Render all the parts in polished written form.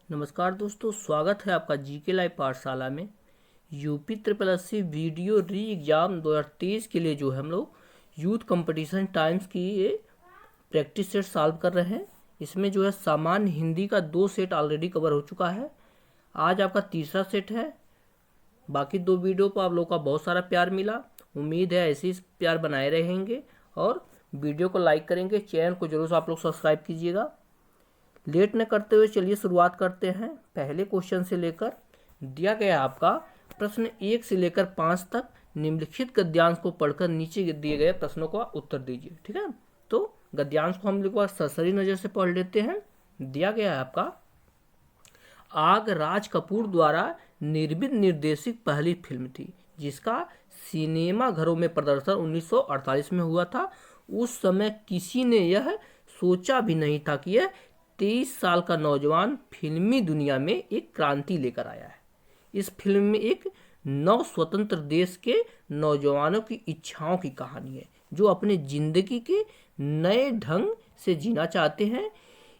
नमस्कार दोस्तों, स्वागत है आपका जीके लाइव पाठशाला में। यूपी ट्रिपल एससी वीडियो री एग्ज़ाम 2023 के लिए जो है हम लोग यूथ कंपटीशन टाइम्स की ये प्रैक्टिस सेट सॉल्व कर रहे हैं। इसमें जो है सामान्य हिंदी का 2 सेट ऑलरेडी कवर हो चुका है। आज आपका तीसरा सेट है। बाकी 2 वीडियो पर आप लोगों का बहुत सारा प्यार मिला। उम्मीद है ऐसे ही प्यार बनाए रहेंगे और वीडियो को लाइक करेंगे। चैनल को जरूर आप लोग सब्सक्राइब कीजिएगा। लेट न करते हुए चलिए शुरुआत करते हैं। पहले क्वेश्चन से लेकर दिया गया आपका प्रश्न 1 से लेकर 5 तक निम्नलिखित गद्यांश को पढ़कर नीचे दिए गए प्रश्नों का उत्तर दीजिए। ठीक है, तो गद्यांश को हम लोग सरसरी नज़र से पढ़ लेते हैं। दिया गया है आपका आग राज कपूर द्वारा निर्मित निर्देशित पहली फिल्म थी जिसका सिनेमा घरों में प्रदर्शन 1948 में हुआ था। उस समय किसी ने यह सोचा भी नहीं था कि यह 23 साल का नौजवान फिल्मी दुनिया में एक क्रांति लेकर आया है। इस फिल्म में एक नव स्वतंत्र देश के नौजवानों की इच्छाओं की कहानी है जो अपने जिंदगी के नए ढंग से जीना चाहते हैं।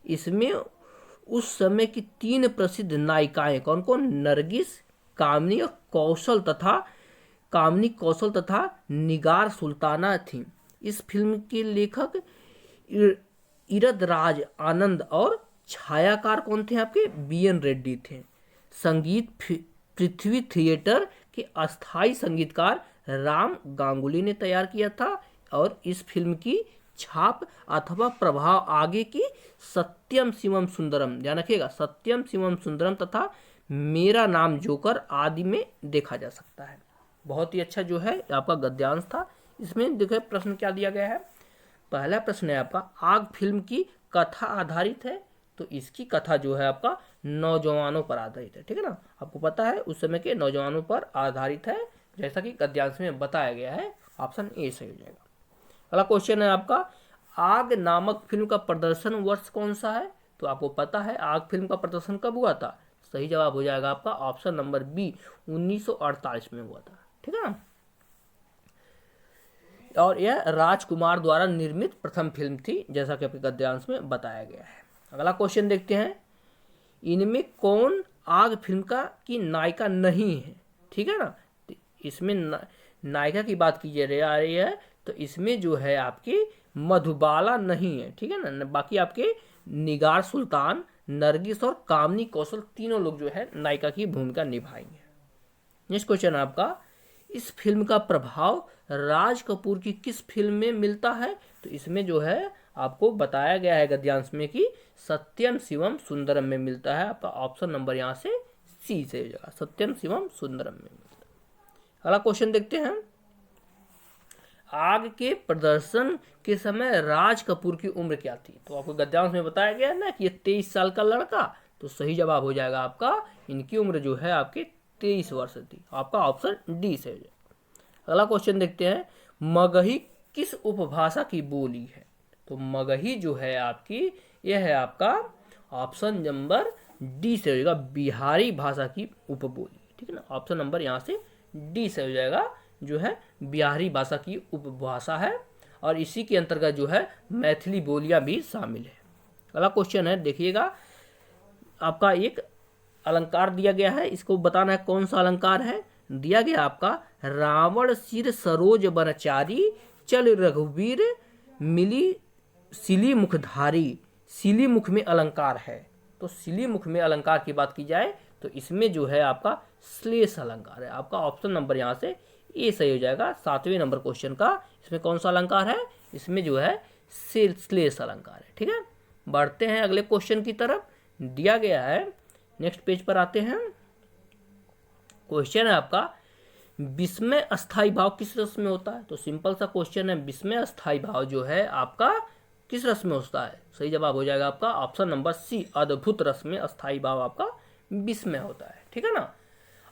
इसमें उस समय की 3 प्रसिद्ध नायिकाएं कौन कौन? नरगिस, कामनी कौशल तथा निगार सुल्ताना थीं। इस फिल्म के लेखक इरदराज आनंद और छायाकार कौन थे? आपके BN रेड्डी थे। संगीत पृथ्वी थिएटर के अस्थाई संगीतकार राम गांगुली ने तैयार किया था और इस फिल्म की छाप अथवा प्रभाव आगे की सत्यम शिवम सुंदरम, ध्यान रखिएगा, सत्यम शिवम सुंदरम तथा मेरा नाम जोकर आदि में देखा जा सकता है। बहुत ही अच्छा जो है आपका गद्यांश था। इसमें देखिए प्रश्न क्या दिया गया है। पहला प्रश्न है आपका आग फिल्म की कथा आधारित है, तो इसकी कथा जो है आपका नौजवानों पर आधारित है। ठीक है ना, आपको पता है उस समय के नौजवानों पर आधारित है जैसा कि गद्यांश में बताया गया है। ऑप्शन ए सही हो जाएगा। अगला क्वेश्चन है आपका आग नामक फिल्म का प्रदर्शन वर्ष कौन सा है? तो आपको पता है आग फिल्म का प्रदर्शन कब हुआ था? सही जवाब हो जाएगा आपका ऑप्शन नंबर बी, 1948 में हुआ था। ठीक है ना, और यह राजकुमार द्वारा निर्मित प्रथम फिल्म थी जैसा कि आपके गद्यांश में बताया गया है। अगला क्वेश्चन देखते हैं, इनमें कौन आग फिल्म की नायिका नहीं है? ठीक है ना, इसमें नायिका की बात की जा रही है तो इसमें जो है आपकी मधुबाला नहीं है। ठीक है ना, बाकी आपके निगार सुल्तान, नरगिस और कामनी कौशल तीनों लोग जो है नायिका की भूमिका निभाएंगे। नेक्स्ट क्वेश्चन आपका इस फिल्म का प्रभाव राज कपूर की किस फिल्म में मिलता है? तो इसमें जो है आपको बताया गया है गद्यांश में कि सत्यम शिवम सुंदरम में मिलता है। आपका ऑप्शन नंबर यहाँ से सी से हो जाएगा, सत्यम शिवम सुंदरम में मिलता है। अगला क्वेश्चन देखते हैं, आग के प्रदर्शन के समय राज कपूर की उम्र क्या थी? तो आपको गद्यांश में बताया गया ना कि ये 23 साल का लड़का, तो सही जवाब हो जाएगा आपका इनकी उम्र जो है आपके 23 वर्ष थी। आपका ऑप्शन डी से हो जाएगा। अगला क्वेश्चन देखते हैं, मगही किस उपभाषा की बोली है? तो मगही जो है आपकी यह है आपका ऑप्शन नंबर डी से हो जाएगा, बिहारी भाषा की उपबोली। ठीक है ना, ऑप्शन नंबर यहाँ से डी से हो जाएगा, जो है बिहारी भाषा की उपभाषा है और इसी के अंतर्गत जो है मैथिली बोलियां भी शामिल है। अगला क्वेश्चन है देखिएगा, आपका एक अलंकार दिया गया है, इसको बताना है कौन सा अलंकार है। दिया गया आपका रावण सिर सरोज बनचारी चल रघुवीर मिली सिली मुखधारी। सिली मुख में अलंकार है, तो सिली मुख में अलंकार की बात की जाए तो इसमें जो है आपका श्लेष अलंकार है। आपका ऑप्शन नंबर यहाँ से ए सही हो जाएगा। 7वें नंबर क्वेश्चन का इसमें कौन सा अलंकार है? इसमें जो है श्लेष अलंकार है। ठीक है, बढ़ते हैं अगले क्वेश्चन की तरफ। दिया गया है, नेक्स्ट पेज पर आते हैं। क्वेश्चन है आपका विस्मय अस्थाई भाव किस रस में होता है? तो सिंपल सा क्वेश्चन है, विस्मय अस्थाई भाव जो है आपका किस रस में होता है? सही जवाब हो जाएगा आपका ऑप्शन नंबर सी, अद्भुत रस में अस्थाई भाव आपका विस्मय होता है। ठीक है ना,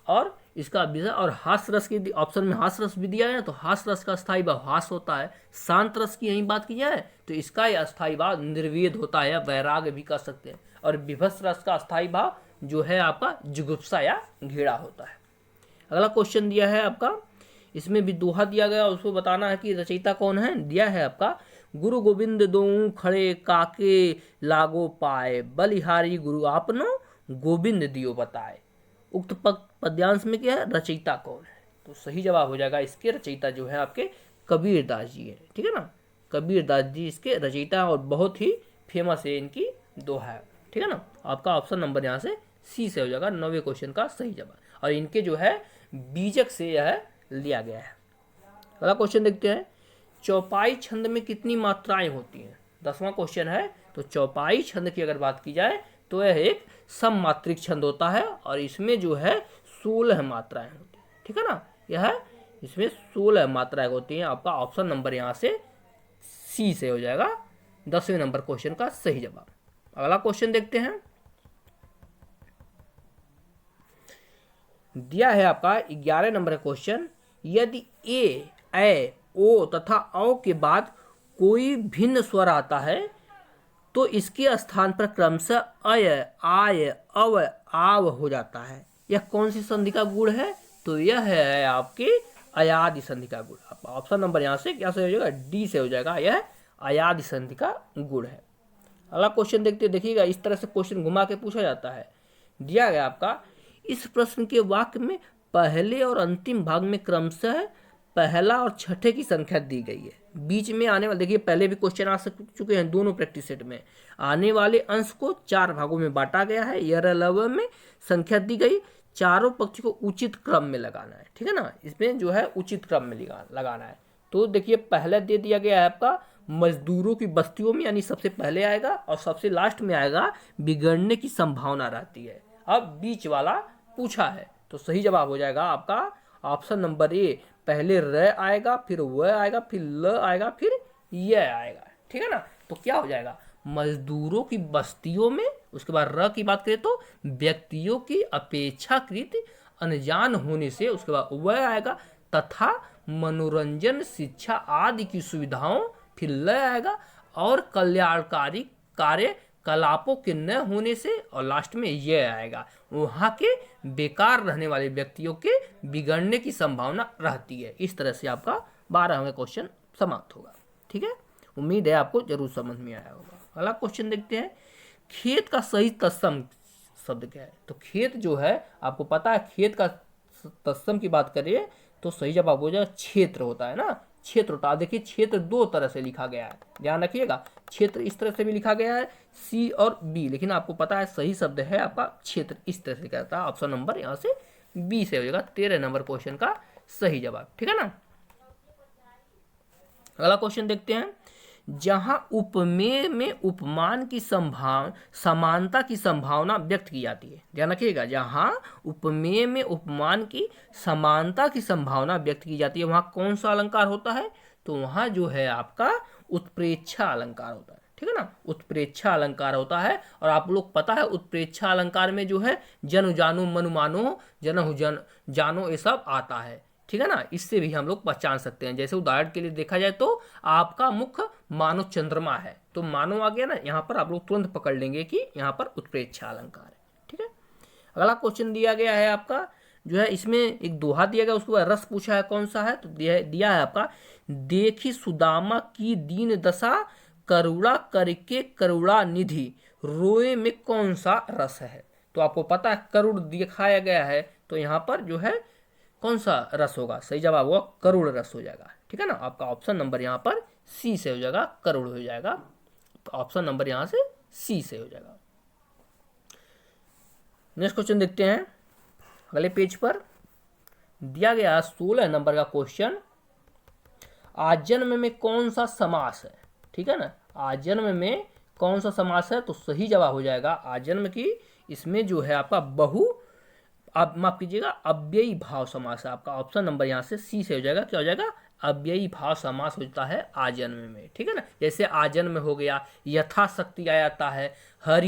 और इसका विषय और हास्य रस की ऑप्शन में हास्य रस भी दिया है, तो हास्य रस का अस्थाई भाव हास्य होता है। शांत रस की यही बात की जाए तो इसका यह अस्थाई भाव निर्वेद होता है, वैराग्य भी कर सकते हैं। और विभत्स रस का अस्थाई भाव जो है आपका जुगुप्सा या घृणा होता है। अगला क्वेश्चन दिया है आपका, इसमें भी दोहा दिया गया, उसको बताना है कि रचयिता कौन है। दिया है आपका गुरु गोविंद दोऊ खड़े काके लागो पाए बलिहारी गुरु आपनो गोविंद दियो बताए। उक्त पद्यांश में क्या है, रचयिता कौन है? तो सही जवाब हो जाएगा इसके रचयिता जो है आपके कबीरदास जी है। ठीक है ना, कबीरदास जी इसके रचयिता और बहुत ही फेमस है इनकी दोहा है। ठीक है ना, आपका ऑप्शन नंबर यहाँ से सी से हो जाएगा 9वें क्वेश्चन का सही जवाब। और इनके जो है बीजक से यह लिया गया है। अगला क्वेश्चन देखते हैं, चौपाई छंद में कितनी मात्राएं होती हैं? 10वां क्वेश्चन है। तो चौपाई छंद की अगर बात की जाए तो यह एक सममात्रिक छंद होता है और इसमें जो है 16 मात्राएं होती हैं। ठीक है ना, यह इसमें 16 मात्राएं होती हैं। आपका ऑप्शन नंबर यहाँ से सी से हो जाएगा 10वें नंबर क्वेश्चन का सही जवाब। अगला क्वेश्चन देखते हैं, दिया है आपका 11 नंबर का क्वेश्चन, यदि ए ओ तथा औ के बाद कोई भिन्न स्वर आता है तो इसके स्थान पर क्रमशः अय आय अव आव हो जाता है। यह कौन सी संधि का गुण है? तो यह है आपके अयादि संधि का गुण। आपका ऑप्शन नंबर यहाँ से क्या से हो जाएगा, डी से हो जाएगा, यह अयादि संधि का गुण है। अगला क्वेश्चन देखते देखिएगा, इस तरह से क्वेश्चन घुमा के पूछा जाता है। दिया गया आपका, इस प्रश्न के वाक्य में पहले और अंतिम भाग में क्रमशः पहला और छठे की संख्या दी गई है। बीच में आने वाले, देखिए पहले भी क्वेश्चन आ चुके हैं दोनों प्रैक्टिस सेट में। आने वाले अंश को 4 भागों में बांटा गया है। यरलव में संख्या दी गई, चारों पक्ष को उचित क्रम में लगाना है। ठीक है ना, इसमें जो है उचित क्रम में लगाना है। तो देखिए पहले दे दिया गया है आपका मजदूरों की बस्तियों में, यानी सबसे पहले आएगा, और सबसे लास्ट में आएगा बिगड़ने की संभावना रहती है। अब बीच वाला पूछा है तो सही जवाब हो जाएगा आपका ऑप्शन नंबर ए। पहले र आएगा, फिर व आएगा, फिर ल आएगा, फिर य आएगा। ठीक है ना, तो क्या हो जाएगा, मजदूरों की बस्तियों में। उसके बाद र की बात करें तो व्यक्तियों की अपेक्षाकृत अनजान होने से। उसके बाद व आएगा, तथा मनोरंजन शिक्षा आदि की सुविधाओं। फिर ल आएगा, और कल्याणकारी कार्यकलापों के न होने से। और लास्ट में यह आएगा, वहाँ के बेकार रहने वाले व्यक्तियों के बिगड़ने की संभावना रहती है। इस तरह से आपका 12वां क्वेश्चन समाप्त होगा। ठीक है, उम्मीद है आपको जरूर समझ में आया होगा। अगला क्वेश्चन देखते हैं, खेत का सही तत्सम शब्द क्या है? तो खेत जो है आपको पता है, खेत का तत्सम की बात करिए तो सही जवाब हो जाएगा क्षेत्र होता है ना, क्षेत्र होता है। देखिए क्षेत्र 2 तरह से लिखा गया है, ध्यान रखिएगा। क्षेत्र इस तरह से भी लिखा गया है, सी और बी, लेकिन आपको पता है सही शब्द है आपका क्षेत्र, इस तरह से कहता है। ऑप्शन नंबर यहाँ से बी से हो जाएगा 13 नंबर क्वेश्चन का सही जवाब। ठीक है ना, अगला क्वेश्चन देखते हैं, जहां उपमेय में उपमान की समानता की संभावना व्यक्त की जाती है। ध्यान रखिएगा, जहां उपमेय में उपमान की समानता की संभावना व्यक्त की जाती है, वहां कौन सा अलंकार होता है? तो वहां जो है आपका उत्प्रेक्षा अलंकार होता है। ठीक है ना, उत्प्रेक्षा अलंकार होता है। और आप लोग पता है उत्प्रेक्षा अलंकार में जो है जनु जानो मनु मानो जनहु जन जानो ये सब आता है। ठीक है ना, इससे भी हम लोग पहचान सकते हैं। जैसे उदाहरण के लिए देखा जाए तो आपका मुख मानो चंद्रमा है, तो मानो आ गया ना, यहाँ पर आप लोग तुरंत पकड़ लेंगे कि यहाँ पर उत्प्रेक्षा अलंकार है। ठीक है, अगला क्वेश्चन दिया गया है आपका, जो है इसमें एक दोहा दिया गया, उसके बाद रस पूछा है कौन सा है। तो दिया है आपका, देखी सुदामा की दीन दशा, करुणा करके करुणा निधि, रोए में कौन सा रस है? तो आपको पता है करुण दिखाया गया है, तो यहाँ पर जो है कौन सा रस होगा? सही जवाब होगा करुण रस हो जाएगा। ठीक है ना, आपका ऑप्शन नंबर यहाँ पर सी से हो जाएगा, करुण हो जाएगा। तो ऑप्शन नंबर यहाँ से सी से हो जाएगा। नेक्स्ट क्वेश्चन देखते हैं, अगले पेज पर दिया गया 16 नंबर का क्वेश्चन, आजन्म में कौन सा समास है? ठीक है ना, आजन्म में कौन सा समास है? तो सही जवाब हो जाएगा आजन्म की, इसमें जो है आपका बहु, आप माफ कीजिएगा, अव्ययी भाव समास है। आपका ऑप्शन नंबर यहाँ से सी से हो जाएगा, क्या हो जाएगा? अव्ययी भाव समास होता है आजन्म में। ठीक है ना, जैसे आजन्म हो गया, यथाशक्ति आ जाता है, हर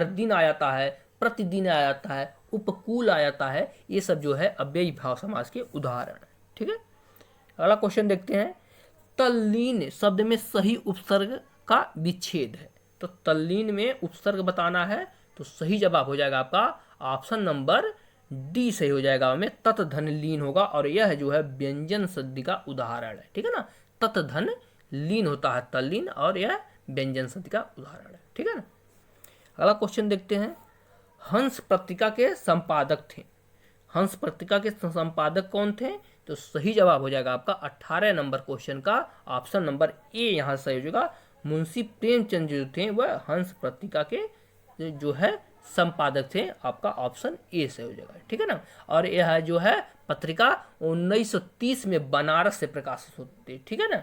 दिन आ जाता है, प्रतिदिन आ जाता है, उपकूल आ जाता है, ये सब जो है अव्ययी भाव समास के उदाहरण है। ठीक है, अगला क्वेश्चन देखते हैं, तल्लीन शब्द में सही उपसर्ग का विच्छेद है। तो तल्लीन में उपसर्ग बताना है, तो सही जवाब हो जाएगा आपका ऑप्शन नंबर डी सही हो जाएगा, में तत् धन लीन होगा। और यह जो है व्यंजन संधि का उदाहरण है। ठीक है ना, तत् धन लीन होता है तल्लीन, और यह व्यंजन संधि का उदाहरण है। ठीक है ना, अगला क्वेश्चन देखते हैं, हंस पत्रिका के संपादक थे। हंस पत्रिका के संपादक कौन थे? तो सही जवाब हो जाएगा आपका 18 नंबर क्वेश्चन का ऑप्शन नंबर ए यहाँ सही हो जाएगा। मुंशी प्रेमचंद जो थे वह हंस पत्रिका के जो है संपादक थे। आपका ऑप्शन ए सही हो जाएगा, ठीक है ना। और यह जो है पत्रिका 1930 में बनारस से प्रकाशित होती है, ठीक है ना।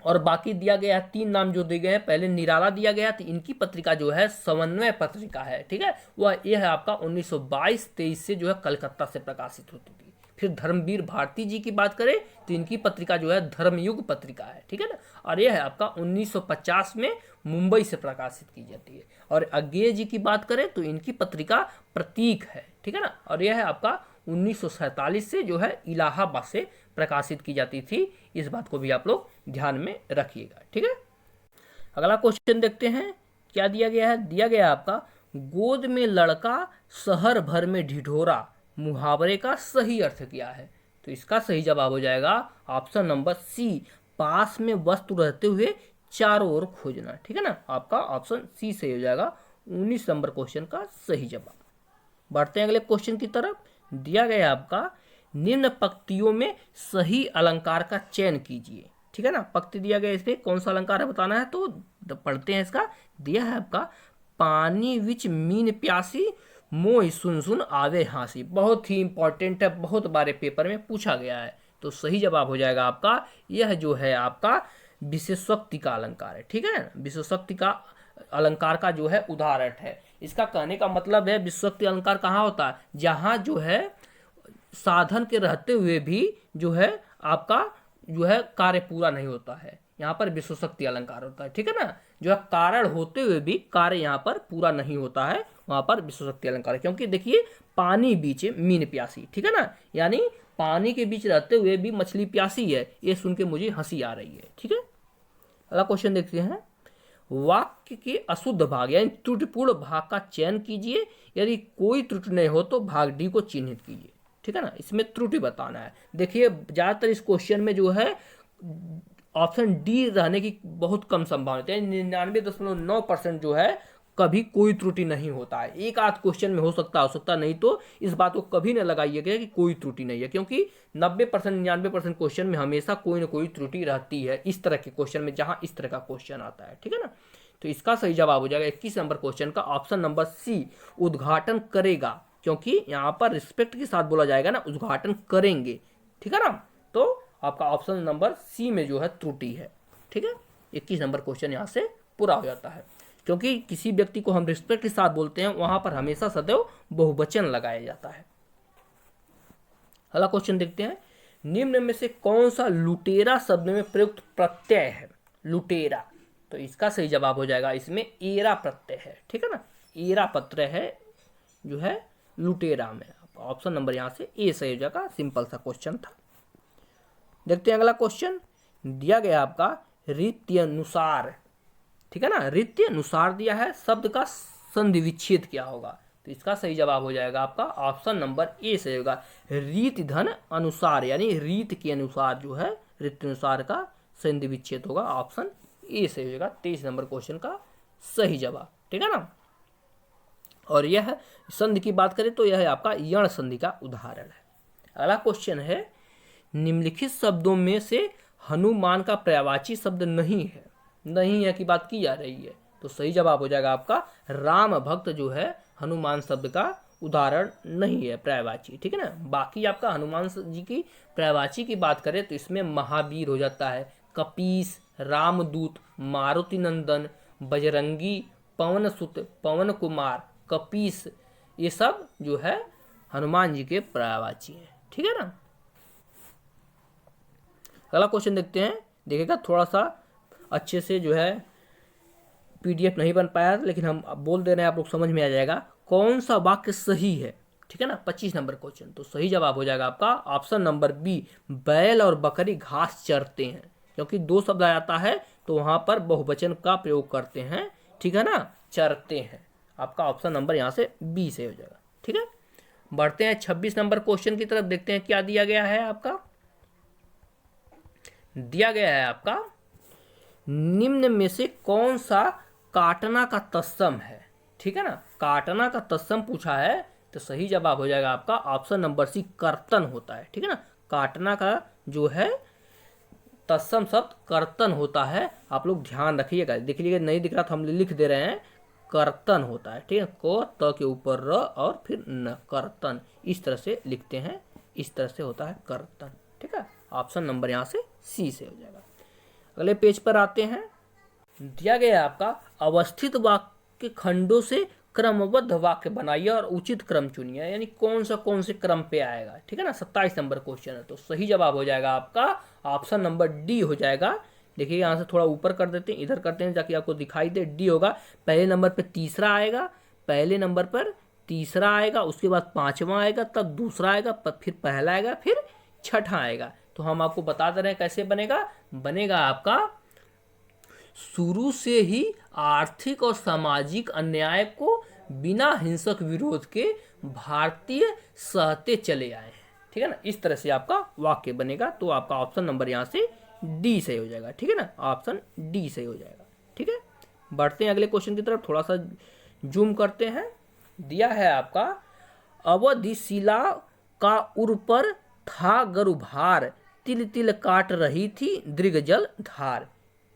और बाकी दिया गया है 3 नाम जो दिए गए हैं, पहले निराला दिया गया तो इनकी पत्रिका जो है समन्वय पत्रिका है, ठीक है। वह यह है आपका 1922-23 से जो है कलकत्ता से प्रकाशित होती थी। फिर धर्मवीर भारती जी की बात करें तो इनकी पत्रिका जो है धर्मयुग पत्रिका है, ठीक है ना। और यह है आपका 1950 में मुंबई से प्रकाशित की जाती है। और अज्ञेय जी की बात करें तो इनकी पत्रिका प्रतीक है, ठीक है ना। और यह है आपका 1947 से जो है इलाहाबाद से प्रकाशित की जाती थी। इस बात को भी आप लोग ध्यान में रखिएगा, ठीक है। अगला क्वेश्चन देखते हैं क्या दिया गया है। दिया गया आपका गोद में लड़का शहर भर में ढिढोरा मुहावरे का सही अर्थ क्या है? तो इसका सही जवाब हो जाएगा ऑप्शन नंबर सी, पास में वस्तु रहते हुए चारों ओर खोजना, ठीक है ना। आपका ऑप्शन सी सही हो जाएगा 19 नंबर क्वेश्चन का सही जवाब। बढ़ते हैं अगले क्वेश्चन की तरफ। दिया गया आपका निम्न पंक्तियों में सही अलंकार का चयन कीजिए, ठीक है ना। पंक्ति दिया गया, इसमें कौन सा अलंकार है बताना है, तो पढ़ते हैं इसका। दिया है आपका पानी विच मीन प्यासी मोह सुन सुन आवे हाँसी। बहुत ही इंपॉर्टेंट है, बहुत बारे पेपर में पूछा गया है। तो सही जवाब हो जाएगा आपका यह जो है आपका विशेषोक्ति का अलंकार है, ठीक है। विशेषोक्ति का अलंकार का जो है उदाहरण है। इसका कहने का मतलब है विशेषोक्ति अलंकार कहाँ होता है, जहाँ जो है साधन के रहते हुए भी जो है आपका जो है कार्य पूरा नहीं होता है, यहाँ पर विशेषोक्ति अलंकार होता है, ठीक है ना। जो है कारण होते हुए भी कार्य यहाँ पर पूरा नहीं होता है, वहाँ पर विशेषोक्ति अलंकार है। क्योंकि देखिए पानी बीच मीन प्यासी, ठीक है ना, यानी पानी के बीच रहते हुए भी मछली प्यासी है, ये सुन के मुझे हंसी आ रही है, ठीक है। अगला क्वेश्चन देखते हैं। वाक्य के अशुद्ध भाग यानी त्रुटिपूर्ण भाग का चयन कीजिए, यदि कोई त्रुटि नहीं हो तो भाग डी को चिन्हित कीजिए, ठीक है ना। इसमें त्रुटि बताना है। देखिए ज्यादातर इस क्वेश्चन में जो है ऑप्शन डी रहने की बहुत कम संभावना है, 99.9% जो है कभी कोई त्रुटि नहीं होता है। एक आध क्वेश्चन में हो सकता नहीं, तो इस बात को कभी न लगाइएगा कि कोई त्रुटि नहीं है, क्योंकि 90% 99% क्वेश्चन में हमेशा कोई ना कोई त्रुटि रहती है इस तरह के क्वेश्चन में, जहां इस तरह का क्वेश्चन आता है, ठीक है ना। तो इसका सही जवाब हो जाएगा 21 नंबर क्वेश्चन का ऑप्शन नंबर सी, उद्घाटन करेगा। क्योंकि यहाँ पर रिस्पेक्ट के साथ बोला जाएगा ना, उद्घाटन करेंगे, ठीक है ना। तो आपका ऑप्शन नंबर सी में जो है त्रुटि है, ठीक है। 21 नंबर क्वेश्चन यहाँ से पूरा हो जाता है। क्योंकि किसी व्यक्ति को हम रिस्पेक्ट के साथ बोलते हैं, वहां पर हमेशा सदैव बहुवचन लगाया जाता है। अगला क्वेश्चन देखते हैं। निम्न में से कौन सा लुटेरा शब्द में प्रयुक्त प्रत्यय है? लुटेरा, तो इसका सही जवाब हो जाएगा इसमें एरा प्रत्यय है, ठीक है ना। एरा प्रत्यय है जो है लुटेरा में। ऑप्शन नंबर यहाँ से ए सही हो जाएगा। सिंपल सा क्वेश्चन था। देखते हैं अगला क्वेश्चन। दिया गया आपका रीत्य अनुसार, ठीक है ना। रीत्य अनुसार दिया है, शब्द का संधि विच्छेद क्या होगा? तो इसका सही जवाब हो जाएगा आपका ऑप्शन नंबर ए सही होगा, रीत धन अनुसार, यानी रीत के अनुसार जो है रीत्य अनुसार का संधि विच्छेद होगा। ऑप्शन ए सही हो जाएगा 23 नंबर क्वेश्चन का सही जवाब, ठीक है ना। और यह संधि की बात करें तो यह आपका यण संधि का उदाहरण है। अगला क्वेश्चन है। निम्नलिखित शब्दों में से हनुमान का पर्यायवाची शब्द नहीं है की बात की जा रही है, तो सही जवाब हो जाएगा आपका राम भक्त जो है हनुमान शब्द का उदाहरण नहीं है, पर्यायवाची, ठीक है ना। बाकी आपका हनुमान जी की पर्यायवाची की बात करें तो इसमें महावीर हो जाता है, कपीस, रामदूत, मारुति नंदन, बजरंगी, पवन सुत, पवन कुमार, कपीस, ये सब जो है हनुमान जी के पर्यायवाची हैं, ठीक है ना। अगला क्वेश्चन देखते हैं। देखिएगा थोड़ा सा अच्छे से जो है पीडीएफ नहीं बन पाया, लेकिन हम बोल दे रहे हैं, आप लोग समझ में आ जाएगा कौन सा वाक्य सही है, ठीक है ना। 25 नंबर क्वेश्चन, तो सही जवाब हो जाएगा आपका ऑप्शन नंबर बी, बैल और बकरी घास चरते हैं। क्योंकि 2 शब्द आ जाता है तो वहां पर बहुवचन का प्रयोग करते हैं, ठीक है ना, चरते हैं। आपका ऑप्शन नंबर यहाँ से बी से हो जाएगा, ठीक है। बढ़ते हैं 26 नंबर क्वेश्चन की तरफ। देखते हैं क्या दिया गया है आपका। दिया गया है आपका निम्न में से कौन सा काटना का तत्सम है? ठीक है ना। काटना का तत्सम पूछा है तो सही जवाब हो जाएगा आपका ऑप्शन नंबर सी, कर्तन होता है। ठीक है ना, काटना का जो है तत्सम शब्द कर्तन होता है। आप लोग ध्यान रखिएगा, देख लीजिएगा नहीं दिख रहा तो हम लिख दे रहे हैं, कर्तन होता है। ठीक है, को त के ऊपर र और फिर न, कर्तन, इस तरह से लिखते हैं, इस तरह से होता है कर्तन। ठीक है, ऑप्शन नंबर यहाँ से सी से हो जाएगा। अगले पेज पर आते हैं, दिया गया है आपका अवस्थित वाक्य खंडों से क्रमबद्ध वाक्य बनाइए और उचित क्रम चुनिए, यानी कौन से क्रम पे आएगा। ठीक है ना, 27 नंबर क्वेश्चन है, तो सही जवाब हो जाएगा आपका ऑप्शन नंबर डी हो जाएगा। देखिए यहाँ से थोड़ा ऊपर कर देते हैं, इधर करते हैं ताकि आपको दिखाई दे। डी होगा, पहले नंबर पे तीसरा आएगा, पहले नंबर पर तीसरा आएगा, उसके बाद पांचवा आएगा, तब दूसरा आएगा, फिर पहला आएगा, फिर छठा आएगा। तो हम आपको बता दे रहे हैं कैसे बनेगा। बनेगा आपका शुरू से ही आर्थिक और सामाजिक अन्याय को बिना हिंसक विरोध के भारतीय सहते चले आए हैं। ठीक है ना, इस तरह से आपका वाक्य बनेगा। तो आपका ऑप्शन नंबर यहाँ से डी सही हो जाएगा। ठीक है ना, ऑप्शन डी सही हो जाएगा। ठीक है, बढ़ते हैं अगले क्वेश्चन की तरफ, थोड़ा सा जूम करते हैं। दिया है आपका अवधिशिला का उर पर था गरुभार, तिल तिल काट रही थी दृगजल धार।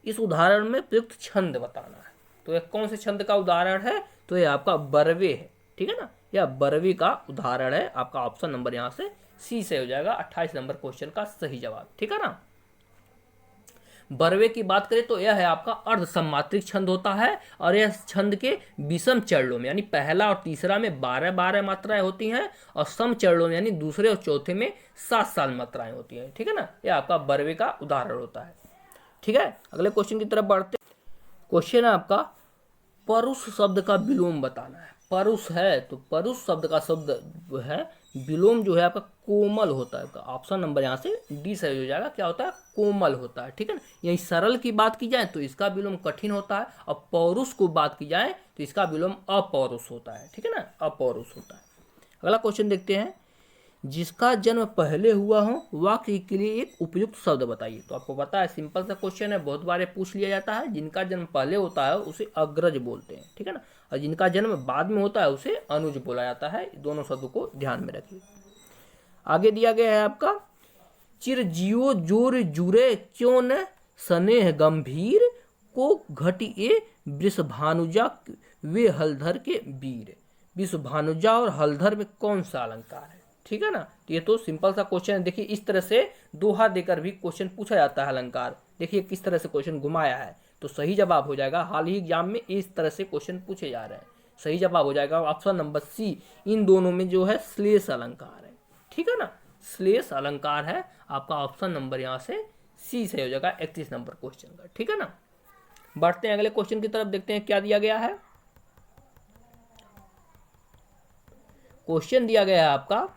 इस उदाहरण में प्रयुक्त छंद बताना है। तो यह कौन से छंद का उदाहरण है, तो यह आपका बरवे है। ठीक है ना, यह बरवे का उदाहरण है। आपका ऑप्शन नंबर यहाँ से सी से हो जाएगा 28 नंबर क्वेश्चन का सही जवाब। ठीक है ना, बरवे की बात करें तो यह है आपका अर्ध सम्मात्रिक छंद होता है, और यह छंद के विषम चरणों में यानी पहला और तीसरा में 12-12 मात्राएं होती हैं, और सम चरणों में यानी दूसरे और चौथे में 7-7 मात्राएं होती हैं। ठीक है ना, यह आपका बरवे का उदाहरण होता है। ठीक है, अगले क्वेश्चन की तरफ बढ़ते। क्वेश्चन है आपका परुष शब्द का विलोम बताना है। परुष है तो परुष शब्द का शब्द है विलोम जो है आपका कोमल होता है। ऑप्शन नंबर यहाँ से डी सही हो जाएगा। क्या होता है, कोमल होता है। ठीक है ना, यही सरल की बात की जाए तो इसका विलोम कठिन होता है, और पौरुष को बात की जाए तो इसका विलोम अपौरुष होता है। ठीक है ना, अपौरुष होता है। अगला क्वेश्चन देखते हैं, जिसका जन्म पहले हुआ हो वाक्य के लिए एक उपयुक्त शब्द बताइए। तो आपको पता है सिंपल सा क्वेश्चन है, बहुत बार पूछ लिया जाता है। जिनका जन्म पहले होता है उसे अग्रज बोलते हैं। ठीक है ना, और जिनका जन्म बाद में होता है उसे अनुज बोला जाता है। दोनों शब्दों को ध्यान में रखिए। आगे दिया गया है आपका चिरजियो जोर जुरे क्यों न स्नेह गंभीर को घटिए वृषभानुजा वे हलधर के वीर। वृषभानुजा और हलधर में कौन सा अलंकार है। ठीक है ना, ये तो सिंपल सा क्वेश्चन है। देखिए इस तरह से दोहा देकर भी क्वेश्चन पूछा जाता है अलंकार। देखिए किस तरह से क्वेश्चन घुमाया है, तो सही जवाब हो जाएगा। हाल ही एग्जाम में इस तरह से क्वेश्चन पूछे जा रहे हैं। सही जवाब हो जाएगा ऑप्शन नंबर सी। इन दोनों में जो है श्लेष अलंकार है। ठीक है ना, श्लेष अलंकार है। आपका ऑप्शन नंबर यहाँ से सी से हो जाएगा 31 नंबर क्वेश्चन का। ठीक है ना, बढ़ते हैं अगले क्वेश्चन की तरफ, देखते हैं क्या दिया गया है। क्वेश्चन दिया गया है आपका,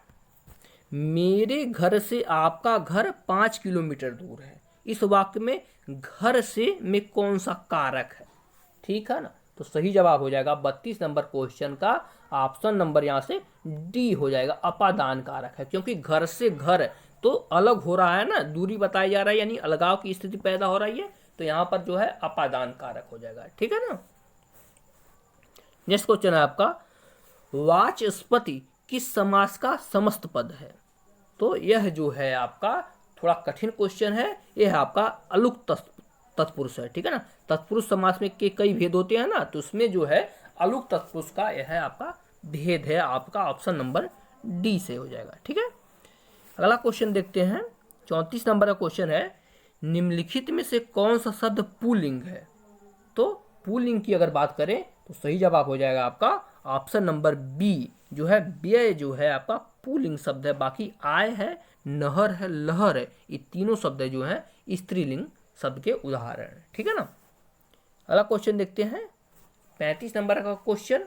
मेरे घर से आपका घर 5 किलोमीटर दूर है। इस वाक्य में घर से में कौन सा कारक है। ठीक है ना, तो सही जवाब हो जाएगा 32 नंबर क्वेश्चन का ऑप्शन नंबर यहाँ से डी हो जाएगा, अपादान कारक है। क्योंकि घर से घर तो अलग हो रहा है ना, दूरी बताई जा रहा है, यानी अलगाव की स्थिति पैदा हो रही है, तो यहाँ पर जो है अपादान कारक हो जाएगा। ठीक है ना, नेक्स्ट क्वेश्चन है आपका, वाचस्पति किस समास का समस्त पद है। तो यह जो है आपका थोड़ा कठिन क्वेश्चन है। यह है आपका अलुक तत्पुरुष है। ठीक है ना, तत्पुरुष समास में के कई भेद होते हैं ना, तो उसमें जो है अलुक तत्पुरुष का यह है आपका भेद है। आपका ऑप्शन नंबर डी से हो जाएगा। ठीक है, अगला क्वेश्चन देखते हैं। 34 नंबर का क्वेश्चन है, निम्नलिखित में से कौन सा शब्द पुल्लिंग है। तो पुल्लिंग की अगर बात करें तो सही जवाब हो जाएगा आपका ऑप्शन नंबर बी जो है व्यय जो है आपका पुल्लिंग शब्द है। बाकी आय है, नहर है, लहर है, ये तीनों शब्द जो है स्त्रीलिंग शब्द के उदाहरण है। ठीक है ना, अगला क्वेश्चन देखते हैं 35 नंबर का क्वेश्चन,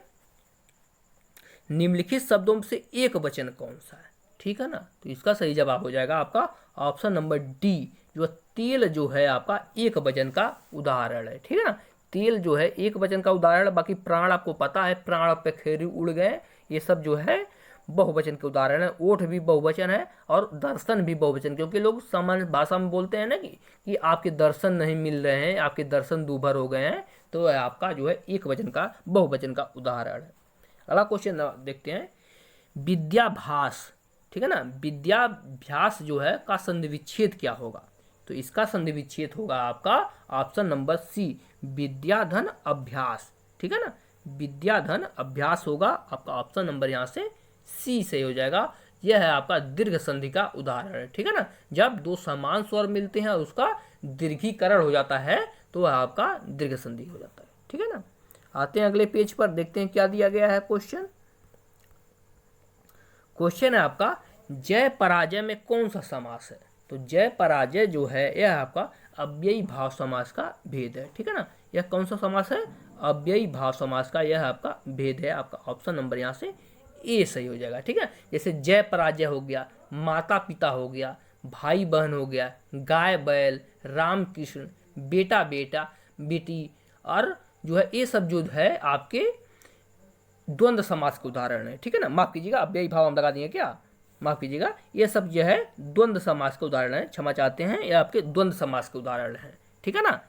निम्नलिखित शब्दों से एक वचन कौन सा है। ठीक है ना, तो इसका सही जवाब हो जाएगा आपका ऑप्शन नंबर डी जो तेल जो है आपका एक वचन का उदाहरण है। ठीक है ना, तेल जो है एक वचन का उदाहरण। बाकी प्राण आपको पता है, प्राण पे खेरी उड़ गए, ये सब जो है बहुवचन के उदाहरण है। ओठ भी बहुवचन है और दर्शन भी बहुवचन, क्योंकि लोग सामान्य भाषा में बोलते हैं ना कि आपके दर्शन नहीं मिल रहे हैं, आपके दर्शन दूभर हो गए हैं, तो वह आपका जो है एक वचन का बहुवचन का उदाहरण है। अगला क्वेश्चन देखते हैं, विद्याभास, ठीक है ना, विद्याभ्यास जो है का संधि विच्छेद क्या होगा? तो इसका संधि विच्छेद होगा आपका ऑप्शन नंबर सी, विद्याधन अभ्यास, ठीक है ना, विद्याधन अभ्यास होगा आपका ऑप्शन नंबर यहाँ से सी सही हो जाएगा। यह है आपका दीर्घ संधि का उदाहरण है, ठीक है ना, जब दो समान स्वर मिलते हैं और उसका दीर्घीकरण हो जाता है तो वह आपका दीर्घ संधि हो जाता है, ठीक है ना। आते हैं अगले पेज पर, देखते हैं क्या दिया गया है क्वेश्चन। क्वेश्चन है आपका, जय पराजय में कौन सा समास है? तो जय पराजय जो है यह आपका अव्ययी भाव समास का भेद है, ठीक है ना, यह कौन सा समास है? अव्ययी भाव समास का यह आपका भेद है। आपका ऑप्शन नंबर यहाँ से ए सही हो जाएगा, ठीक है। जैसे जय पराजय हो गया, माता पिता हो गया, भाई बहन हो गया, गाय बैल, राम कृष्ण, बेटा बेटा बेटी, और जो है ये सब जो है आपके द्वंद्व समास के उदाहरण है, ठीक है ना। माफ कीजिएगा, अव्ययी भाव हम लगा दिए क्या, माफ कीजिएगा, ये सब जो है द्वंद्व समास के उदाहरण है, क्षमा चाहते हैं, ये आपके द्वंद्व समास के उदाहरण है, ठीक है ना।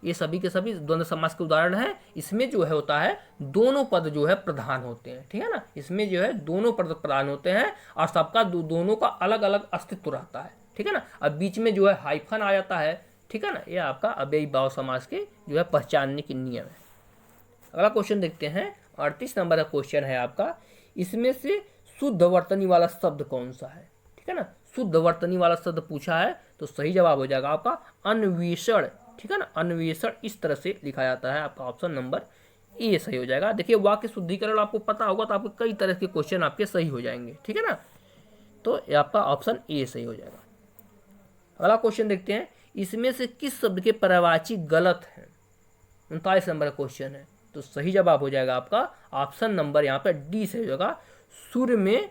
ये सभी के सभी द्वंद्व समास के उदाहरण है। इसमें जो है होता है दोनों पद जो है प्रधान होते हैं, ठीक है ना, इसमें जो है दोनों पद प्रधान होते हैं और सबका दोनों का अलग अलग अस्तित्व रहता है, ठीक है ना। अब बीच में जो है हाइफन आ जाता है, ठीक है ना, यह आपका अव्ययी भाव समास के जो है पहचानने के नियम है। अगला क्वेश्चन देखते हैं, 38 नंबर का क्वेश्चन है आपका, इसमें से शुद्ध वर्तनी वाला शब्द कौन सा है? ठीक है ना, शुद्ध वर्तनी वाला शब्द पूछा है तो सही जवाब हो जाएगा आपका अन्वेषण, ठीक है ना, अन्वेषण इस तरह से लिखा जाता है, आपका ऑप्शन नंबर ए सही हो जाएगा। देखिए वाक्य शुद्धिकरण आपको पता होगा तो आपको कई तरह के क्वेश्चन आपके सही हो जाएंगे, ठीक है ना, तो ये आपका ऑप्शन ए सही हो जाएगा। अगला क्वेश्चन देखते हैं, इसमें से किस शब्द के पर्यायवाची गलत है? 39 नंबर का क्वेश्चन है, तो सही जवाब हो जाएगा आपका ऑप्शन नंबर यहाँ पे डी से हो जाएगा। सूर्य में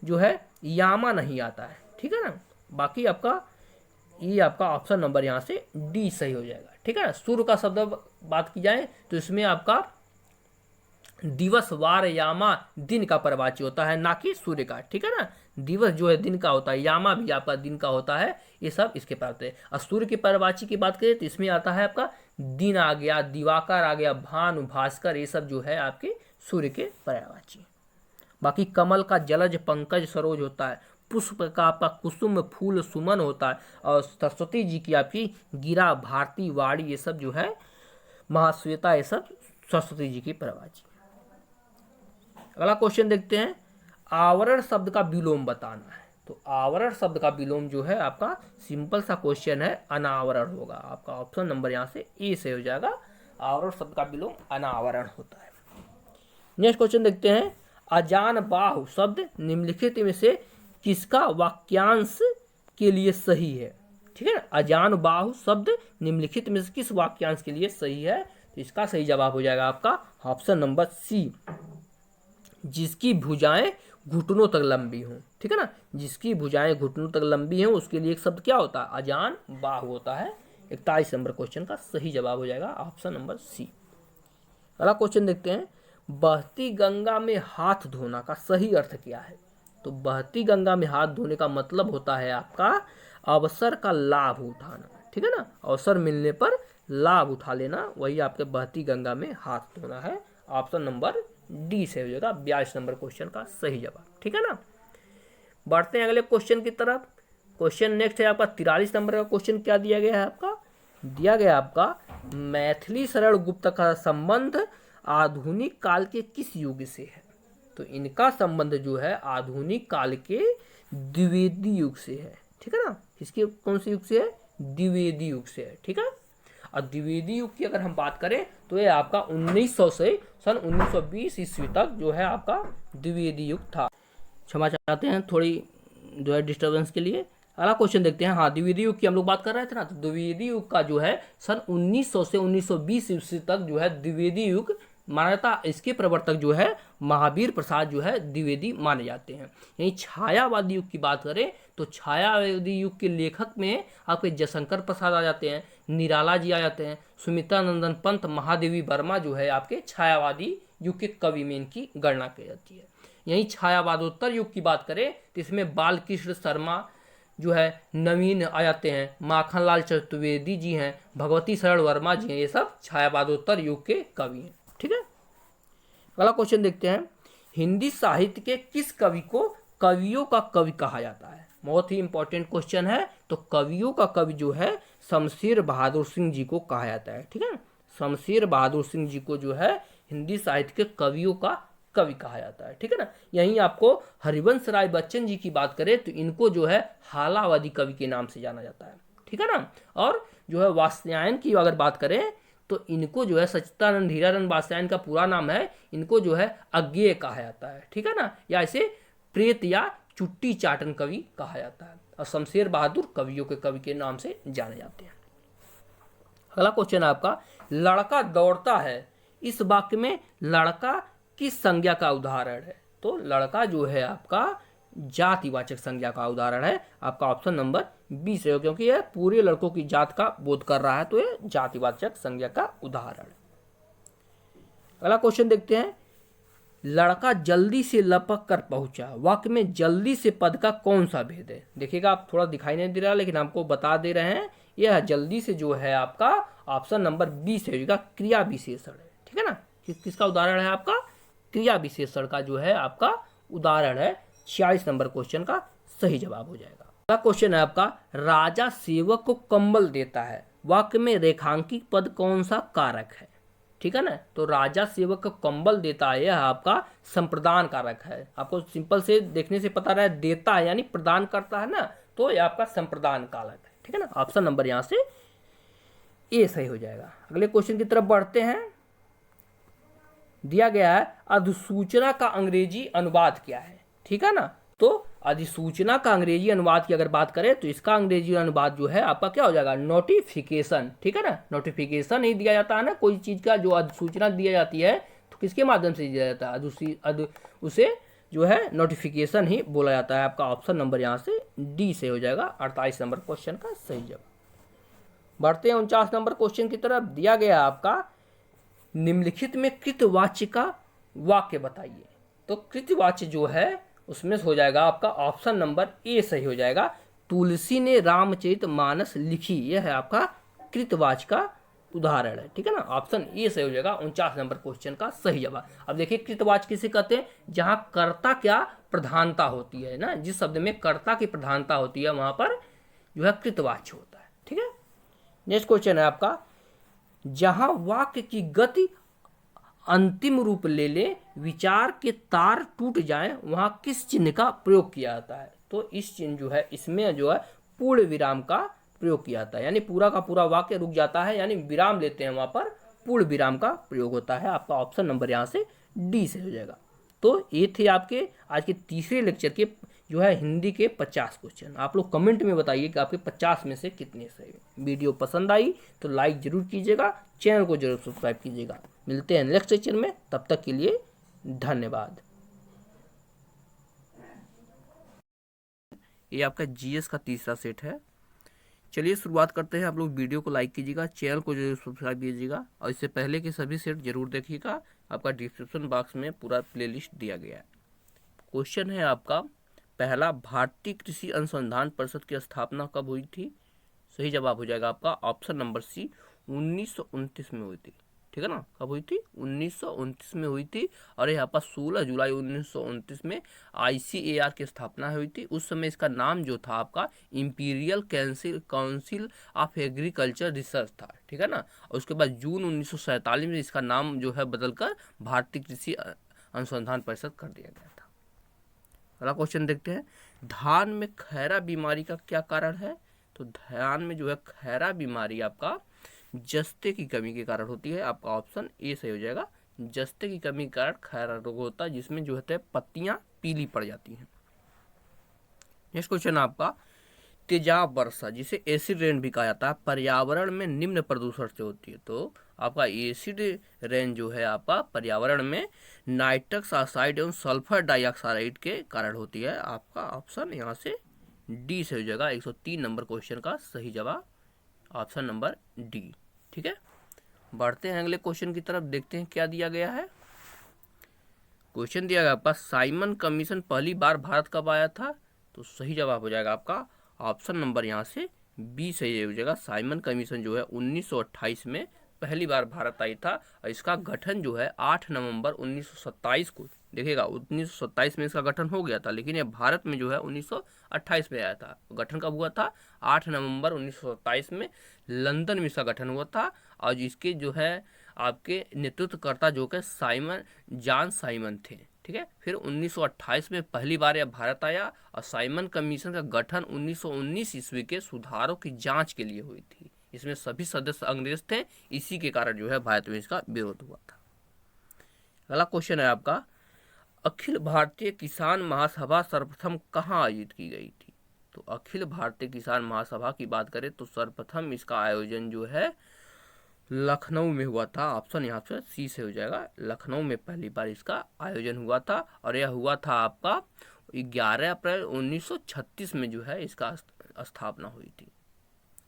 जो है यामा नहीं आता है, ठीक है ना, बाकी आपका ये आपका ऑप्शन नंबर यहाँ से डी सही हो जाएगा, ठीक है ना। सूर्य का शब्द बात की जाए तो इसमें आपका दिवस वार यामा दिन का पर्यायवाची होता है, ना कि सूर्य का, ठीक है ना। दिवस जो है दिन का होता है, यामा भी आपका दिन का होता है, ये सब इसके पास है। और सूर्य के पर्यायवाची की बात करें तो इसमें आता है आपका दिन आ गया, दिवाकर आ गया, भानु, भास्कर, ये सब जो है आपके सूर्य के पर्यायवाची। बाकी कमल का जलज पंकज सरोज होता है, पुष्प का आपका कुसुम फूल सुमन होता है, और सरस्वती जी की आपकी गिरा भारती वाणी, ये सब जो है महाश्वेता, ये सब सरस्वती जी की पर्यायवाची। अगला क्वेश्चन देखते हैं, आवरण शब्द का विलोम बताना है। तो आवरण शब्द का विलोम जो है आपका सिंपल सा क्वेश्चन है, अनावरण होगा, आपका ऑप्शन नंबर यहाँ से ए से हो जाएगा। आवरण शब्द का विलोम अनावरण होता है। नेक्स्ट क्वेश्चन देखते हैं, अजान बाहु शब्द निम्नलिखित में से किसका वाक्यांश के लिए सही है? ठीक है ना, अजान बाहु शब्द निम्नलिखित में से किस वाक्यांश के लिए सही है? तो इसका सही जवाब हो जाएगा आपका ऑप्शन नंबर सी, जिसकी भुजाएं घुटनों तक लंबी हों, ठीक है ना, जिसकी भुजाएं घुटनों तक लंबी हों उसके लिए एक शब्द क्या होता है? अजान बाहु होता है। 41 नंबर क्वेश्चन का सही जवाब हो जाएगा ऑप्शन नंबर सी। अगला क्वेश्चन देखते हैं, बहती गंगा में हाथ धोना का सही अर्थ क्या है? तो बहती गंगा में हाथ धोने का मतलब होता है आपका अवसर का लाभ उठाना, ठीक है ना, अवसर मिलने पर लाभ उठा लेना, वही आपके बहती गंगा में हाथ धोना है। ऑप्शन नंबर डी से हो जाएगा 42 नंबर क्वेश्चन का सही जवाब, ठीक है ना। बढ़ते हैं अगले क्वेश्चन की तरफ। क्वेश्चन नेक्स्ट है आपका 43 नंबर का क्वेश्चन। क्या दिया गया है आपका? दिया गया आपका मैथिली शरण गुप्त का संबंध आधुनिक काल के किस युग से है? तो इनका संबंध जो है आधुनिक काल के द्विवेदी युग से है, ठीक है ना। इसके कौन से युग से है? द्विवेदी युग से है, ठीक है। और द्विवेदी युग की अगर हम बात करें तो ये आपका 1900 से सन 1920 ईस्वी तक जो है आपका द्विवेदी युग था। क्षमा चाहते हैं थोड़ी जो है डिस्टर्बेंस के लिए। अगला क्वेश्चन देखते हैं। हाँ, द्विवेदी युग की हम लोग बात कर रहे थे ना, तो द्विवेदी युग का जो है सन 1900 से 1920 ईस्वी तक जो है द्विवेदी युग माना जाता। इसके प्रवर्तक जो है महावीर प्रसाद जो है द्विवेदी माने जाते हैं। यही छायावादी युग की बात करें तो छायावादी युग के लेखक में आपके जयशंकर प्रसाद आ जाते हैं, निराला जी आ जाते हैं, सुमित्रा नंदन पंत, महादेवी वर्मा जो है आपके छायावादी युग के कवि में इनकी गणना की जाती है। यही छायावादोत्तर युग की बात करें तो इसमें बालकृष्ण शर्मा, जो है नवीन आ जाते हैं, माखनलाल चतुर्वेदी जी हैं, भगवती शरण वर्मा जी हैं, ये सब छायावादोत्तर युग के कवि हैं। ठीक है, अगला क्वेश्चन देखते हैं, हिंदी साहित्य के किस कवि को कवियों का कवि कहा जाता है? बहुत ही इंपॉर्टेंट क्वेश्चन है। तो कवियों का कवि जो है शमशेर बहादुर सिंह जी को कहा जाता है। ठीक है, शमशेर बहादुर सिंह जी को जो है हिंदी साहित्य के कवियों का कवि कहा जाता है। ठीक है ना, यहीं आपको हरिवंश राय बच्चन जी की बात करें तो इनको जो है हालावादी कवि के नाम से जाना जाता है। ठीक है ना, और जो है वात्स्यायन की अगर बात करें तो इनको जो है सच्चिदानंद हीरानंद वात्स्यायन का पूरा नाम है, इनको जो है अज्ञेय कहा जाता है। ठीक है ना, या इसे प्रेत या चुट्टी चाटन कवि कहा जाता है, और शमशेर बहादुर कवियों के कवि के नाम से जाने जाते हैं। अगला क्वेश्चन है आपका, लड़का दौड़ता है, इस वाक्य में लड़का किस संज्ञा का उदाहरण है? तो लड़का जो है आपका जातिवाचक संज्ञा का उदाहरण है। आपका ऑप्शन नंबर बी से हो, क्योंकि यह पूरे लड़कों की जात का बोध कर रहा है, तो यह जातिवाचक संज्ञा का उदाहरण है। अगला क्वेश्चन देखते हैं, लड़का जल्दी से लपक कर पहुंचा, वाक्य में जल्दी से पद का कौन सा भेद है? देखिएगा, आप थोड़ा दिखाई नहीं दे रहा, लेकिन आपको बता दे रहे हैं, यह जल्दी से जो है आपका ऑप्शन नंबर बी से होगा, क्रिया विशेषण है। ठीक है ना, किसका उदाहरण है? आपका क्रिया विशेषण का जो है आपका उदाहरण है। 46 नंबर क्वेश्चन का सही जवाब हो जाएगा। अगला क्वेश्चन है आपका, राजा सेवक को कंबल देता है, वाक्य में रेखांकित पद कौन सा कारक है? ठीक है ना, तो राजा सेवक को कंबल देता है, यह आपका संप्रदान कारक है। आपको सिंपल से देखने से पता रहा है, देता है यानी प्रदान करता है ना, तो यह आपका संप्रदान कारक है। ठीक है ना, ऑप्शन नंबर यहाँ से ए सही हो जाएगा। अगले क्वेश्चन की तरफ बढ़ते हैं। दिया गया है, अधिसूचना का अंग्रेजी अनुवाद क्या है? ठीक है ना, तो अधिसूचना का अंग्रेजी अनुवाद की अगर बात करें तो इसका अंग्रेजी अनुवाद जो है आपका क्या हो जाएगा? नोटिफिकेशन। ठीक है ना, नोटिफिकेशन ही दिया जाता है ना, कोई चीज़ का जो अधिसूचना दिया जाती है तो किसके माध्यम से दिया जाता है? उसे जो है नोटिफिकेशन ही बोला जाता है। आपका ऑप्शन नंबर यहाँ से डी से हो जाएगा, 48 नंबर क्वेश्चन का सही जवाब। बढ़ते हैं 49 नंबर क्वेश्चन की तरफ। दिया गया आपका, निम्नलिखित में कृतवाच्य का वाक्य बताइए। तो कृतवाच्य जो है उसमें हो जाएगा आपका ऑप्शन नंबर ए सही हो जाएगा, तुलसी ने रामचरितमानस लिखी, यह है आपका कृतवाच्य का उदाहरण है। ठीक है ना, ऑप्शन ए सही हो जाएगा 49 नंबर क्वेश्चन का सही जवाब। अब देखिए, कृतवाच्य किसे कहते हैं? जहां कर्ता क्या प्रधानता होती है ना, जिस शब्द में कर्ता की प्रधानता होती है वहां पर जो है कृतवाच्य होता है। ठीक है, नेक्स्ट क्वेश्चन है आपका, जहां वाक्य की गति अंतिम रूप ले ले, विचार के तार टूट जाएं, वहां किस चिन्ह का प्रयोग किया जाता है? तो इस चिन्ह जो है, इसमें जो है पूर्ण विराम का प्रयोग किया जाता है, यानी पूरा का पूरा वाक्य रुक जाता है, यानी विराम लेते हैं, वहां पर पूर्ण विराम का प्रयोग होता है। आपका ऑप्शन नंबर यहाँ से डी से हो जाएगा। तो ये थे आपके आज के तीसरे लेक्चर के जो है हिंदी के 50 क्वेश्चन। आप लोग कमेंट में बताइए कि आपके 50 में से कितने सही। वीडियो पसंद आई तो लाइक जरूर कीजिएगा, चैनल को जरूर सब्सक्राइब कीजिएगा। मिलते हैं नेक्स्ट लेक्चर में, तब तक के लिए धन्यवाद। ये आपका जीएस का तीसरा सेट है। चलिए शुरुआत करते हैं। आप लोग वीडियो को लाइक कीजिएगा, चैनल को जरूर सब्सक्राइब कीजिएगा, और इससे पहले के सभी सेट जरूर देखिएगा। आपका डिस्क्रिप्शन बॉक्स में पूरा प्लेलिस्ट दिया गया है। क्वेश्चन है आपका पहला, भारतीय कृषि अनुसंधान परिषद की स्थापना कब हुई थी? सही जवाब हो जाएगा आपका ऑप्शन नंबर सी, 1929 में हुई थी। ठीक है ना, कब हुई थी? 1929 में हुई थी। और यहाँ पर 16 जुलाई 1929 में ICAR की स्थापना हुई थी। उस समय इसका नाम जो था आपका imperial council of agriculture research था। ठीक है ना, और उसके बाद जून 1947 में इसका नाम जो है बदलकर भारतीय कृषि अनुसंधान परिषद कर दिया गया था। अगला क्वेश्चन देखते हैं, धान में खैरा बीमारी का क्या कारण है? तो धान में जो है खैरा बीमारी आपका जस्ते की कमी के कारण होती है। आपका ऑप्शन ए सही हो जाएगा, जस्ते की कमी के कारण खैरा रोग होता है, जिसमें जो है पत्तियां पीली पड़ जाती हैं। नेक्स्ट क्वेश्चन आपका, तेजाब वर्षा जिसे एसिड रेन भी कहा जाता है, पर्यावरण में निम्न प्रदूषण से होती है। तो आपका एसिड रेन जो है आपका पर्यावरण में नाइट्रस ऑक्साइड एवं सल्फर डाइऑक्साइड के कारण होती है। आपका ऑप्शन यहाँ से डी से हो जाएगा, 103 नंबर क्वेश्चन का सही जवाब ऑप्शन नंबर डी। ठीक है, बढ़ते हैं अगले क्वेश्चन की तरफ, देखते हैं क्या दिया गया है। क्वेश्चन दिया गया आपका, साइमन कमीशन पहली बार भारत कब आया था? तो सही जवाब हो जाएगा आपका ऑप्शन नंबर यहाँ से बी सही हो जाएगा। साइमन कमीशन जो है 1928 में पहली बार भारत आई था और इसका गठन जो है 8 नवंबर 1927 को, देखिएगा 1927 में इसका गठन हो गया था, लेकिन ये भारत में जो है 1928 में आया था। गठन कब हुआ था? 8 नवंबर 1927 में लंदन में इसका गठन हुआ था। और इसके जो है आपके नेतृत्वकर्ता जो कि जॉन साइमन थे, ठीक है। फिर 1928 में पहली बार यह भारत आया और साइमन कमीशन का गठन 1919 ईस्वी के सुधारों की जांच के लिए हुई थी। इसमें सभी सदस्य अंग्रेज थे, इसी के कारण जो है भारत में इसका विरोध हुआ था। अगला क्वेश्चन है आपका, अखिल भारतीय किसान महासभा सर्वप्रथम कहाँ आयोजित की गई थी? तो अखिल भारतीय किसान महासभा की बात करें तो सर्वप्रथम इसका आयोजन जो है लखनऊ में हुआ था। ऑप्शन यहाँ से सी से हो जाएगा। लखनऊ में पहली बार इसका आयोजन हुआ था और यह हुआ था आपका 11 अप्रैल 1936 में जो है इसका स्थापना हुई थी।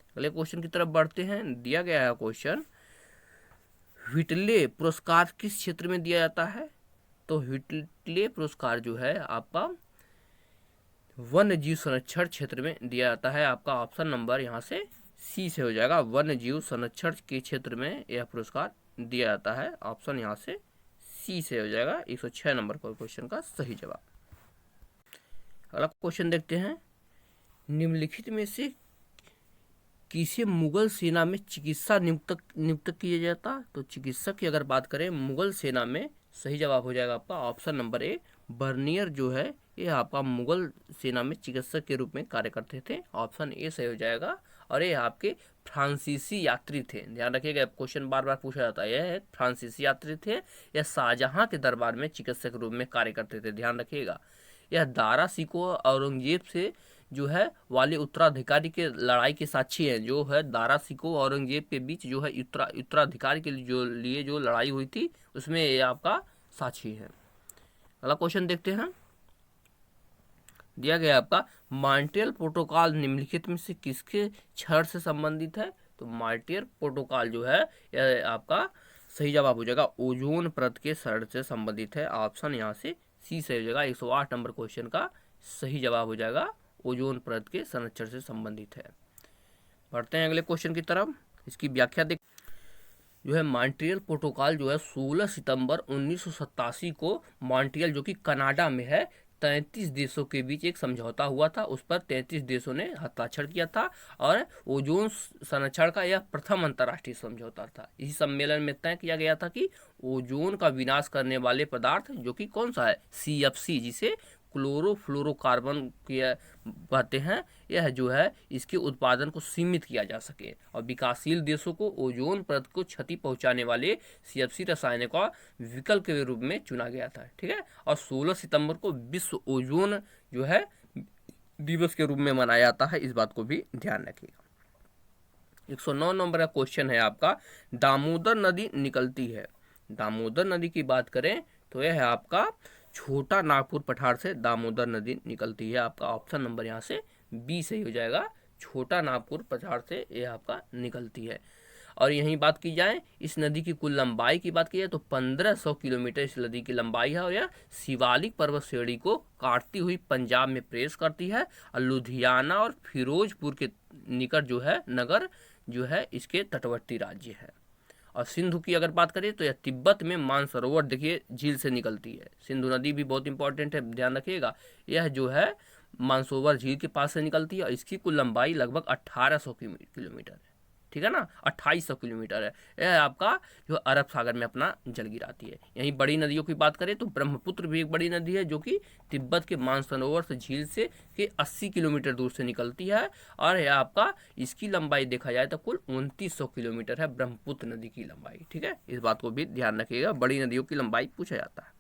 अगले क्वेश्चन की तरफ बढ़ते हैं। दिया गया है क्वेश्चन, व्हिटले पुरस्कार किस क्षेत्र में दिया जाता है? तो व्हिटले पुरस्कार जो है आपका वन्य जीव संरक्षण क्षेत्र में दिया जाता है। आपका ऑप्शन नंबर यहाँ से सी से हो जाएगा। वन्य जीव संरक्षण के क्षेत्र में यह पुरस्कार दिया जाता है। ऑप्शन यहाँ से सी से हो जाएगा 106 नंबर का क्वेश्चन का सही जवाब। अगला क्वेश्चन देखते हैं, निम्नलिखित में से किसे मुगल सेना में चिकित्सा नियुक्त किया जाता? तो चिकित्सक की अगर बात करें मुगल सेना में, सही जवाब हो जाएगा आपका ऑप्शन नंबर ए। बर्नियर जो है ये आपका मुगल सेना में चिकित्सक के रूप में कार्य करते थे। ऑप्शन ए सही हो जाएगा। और ये आपके फ्रांसीसी यात्री थे। ध्यान रखिएगा, क्वेश्चन बार बार पूछा जाता है। यह फ्रांसीसी यात्री थे, यह शाहजहां के दरबार में चिकित्सक के रूप में कार्य करते थे। ध्यान रखिएगा, यह दारा सिको औरंगजेब से जो है वाले उत्तराधिकारी के लड़ाई के साक्षी हैं। जो है दारा सिको औरंगजेब के बीच जो है उत्तराधिकारी के लिए जो लड़ाई हुई थी उसमें ये आपका साक्षी है। अगला क्वेश्चन देखते हैं। दिया गया आपका मॉन्ट्रियल प्रोटोकॉल निम्नलिखित में से किसके क्षण से संबंधित है? तो मॉन्ट्रियल प्रोटोकॉल जो है यह आपका सही जवाब हो जाएगा ओजोन परत के क्षण से संबंधित है। ऑप्शन यहाँ से सी से हो जाएगा। 108 नंबर क्वेश्चन का सही जवाब हो जाएगा ओजोन परत के संरक्षण से संबंधित है। बढ़ते हैं अगले क्वेश्चन की तरफ। इसकी व्याख्या देख, जो है मॉन्ट्रियल प्रोटोकॉल जो है 16 सितंबर 1987 को मॉन्ट्रियल जो कि कनाडा में है 33 देशों के बीच एक समझौता हुआ था। उस पर 33 देशों ने हस्ताक्षर किया था और ओजोन संरक्षण का यह प्रथम अंतर्राष्ट्रीय समझौता था। इसी सम्मेलन में तय किया गया था कि ओजोन का विनाश करने वाले पदार्थ जो कि कौन सा है CFC, जिसे क्लोरोफ्लोरोकार्बन कहते हैं, यह जो है इसके उत्पादन को सीमित किया जा सके और विकासशील देशों को ओजोन परत को क्षति पहुंचाने वाले CFC रसायनों का विकल्प के रूप में चुना गया था, ठीक है। और 16 सितंबर को विश्व ओजोन जो है दिवस के रूप में मनाया जाता है, इस बात को भी ध्यान रखिएगा। 109 नंबर का क्वेश्चन है आपका, दामोदर नदी निकलती है। दामोदर नदी की बात करें तो यह है आपका छोटा नागपुर पठार से दामोदर नदी निकलती है। आपका ऑप्शन नंबर यहाँ से बी सही हो जाएगा। छोटा नागपुर पठार से यह आपका निकलती है। और यहीं बात की जाए इस नदी की कुल लंबाई की बात की जाए तो 1500 किलोमीटर इस नदी की लंबाई है और यह शिवालिक पर्वत श्रेणी को काटती हुई पंजाब में प्रवेश करती है और लुधियाना और फिरोजपुर के निकट जो है नगर जो है इसके तटवर्ती राज्य है। और सिंधु की अगर बात करें तो यह तिब्बत में मानसरोवर देखिए झील से निकलती है। सिंधु नदी भी बहुत इंपॉर्टेंट है, ध्यान रखिएगा। यह जो है मानसरोवर झील के पास से निकलती है और इसकी कुल लंबाई लगभग 1800 किलोमीटर है, ठीक है ना, 2800 किलोमीटर है। यह आपका जो अरब सागर में अपना जल गिराती है। यहीं बड़ी नदियों की बात करें तो ब्रह्मपुत्र भी एक बड़ी नदी है जो कि तिब्बत के मानसरोवर से झील से के 80 किलोमीटर दूर से निकलती है और यह आपका इसकी लंबाई देखा जाए तो कुल 2900 किलोमीटर है ब्रह्मपुत्र नदी की लंबाई, ठीक है। इस बात को भी ध्यान रखिएगा, बड़ी नदियों की लंबाई पूछा जाता है।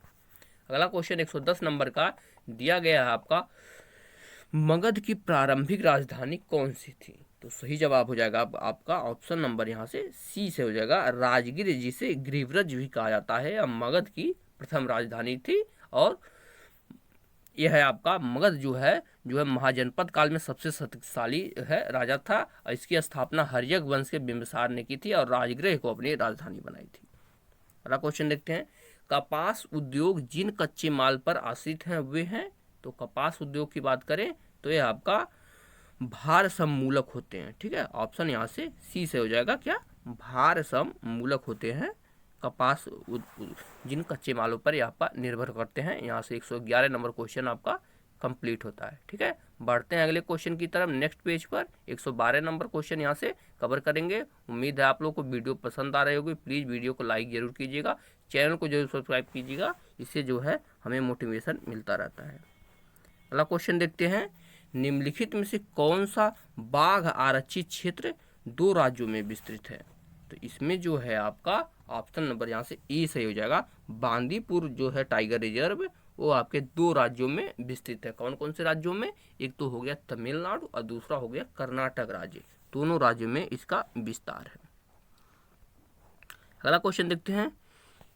अगला क्वेश्चन 110 नंबर का दिया गया है आपका, मगध की प्रारंभिक राजधानी कौन सी थी? तो सही जवाब हो जाएगा आपका ऑप्शन नंबर यहाँ से सी से हो जाएगा राजगीर, जिसे गिरिव्रज भी कहा जाता है। मगध की प्रथम राजधानी थी और यह है आपका मगध जो है महाजनपद काल में सबसे शक्तिशाली है राजा था और इसकी स्थापना हर्यक वंश के बिंबिसार ने की थी और राजगृह को अपनी राजधानी बनाई थी। अगला क्वेश्चन देखते हैं, कपास उद्योग जिन कच्चे माल पर आश्रित हैं वे हैं। तो कपास उद्योग की बात करें तो यह आपका भार सममूलक होते हैं। ठीक है, ऑप्शन यहाँ से सी से हो जाएगा क्या, भार सममूलक होते हैं। कपास जिन कच्चे मालों पर यहाँ पर निर्भर करते हैं। यहाँ से 111 नंबर क्वेश्चन आपका कंप्लीट होता है। ठीक है, बढ़ते हैं अगले क्वेश्चन की तरफ। नेक्स्ट पेज पर 112 नंबर क्वेश्चन यहाँ से कवर करेंगे। उम्मीद है आप लोगों को वीडियो पसंद आ रही होगी। प्लीज़ वीडियो को लाइक जरूर कीजिएगा, चैनल को जरूर सब्सक्राइब कीजिएगा, इससे जो है हमें मोटिवेशन मिलता रहता है। अगला क्वेश्चन देखते हैं, निम्नलिखित में से कौन सा बाघ आरक्षित क्षेत्र 2 राज्यों में विस्तृत है। तो इसमें जो है आपका ऑप्शन नंबर यहाँ से ए सही हो जाएगा। बांदीपुर जो है टाइगर रिजर्व वो आपके 2 राज्यों में विस्तृत है। कौन कौन से राज्यों में, एक तो हो गया तमिलनाडु और दूसरा हो गया कर्नाटक राज्य। दोनों राज्यों में इसका विस्तार है। अगला क्वेश्चन देखते हैं,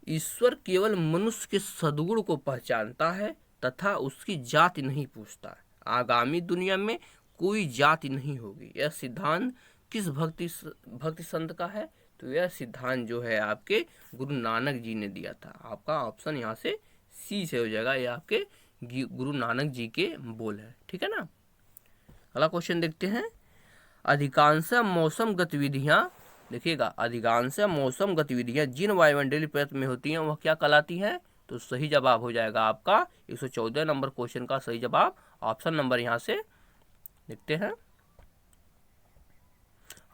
ईश्वर केवल मनुष्य के सद्गुण को पहचानता है तथा उसकी जाति नहीं पूछता। आगामी दुनिया में कोई जाति नहीं होगी। यह सिद्धांत किस भक्ति संत का है। तो यह सिद्धांत जो है आपके गुरु नानक जी ने दिया था। आपका ऑप्शन यहाँ से सी से हो जाएगा। ये आपके गुरु नानक जी के बोल है। ठीक है ना। अगला क्वेश्चन देखते हैं, अधिकांश मौसम गतिविधियां, देखिएगा अधिकांश मौसम गतिविधियां जिन वायुमंडलीय परत में होती हैं वह क्या कहलाती हैं। तो सही जवाब हो जाएगा आपका 114 नंबर क्वेश्चन का सही जवाब ऑप्शन नंबर यहाँ से देखते हैं,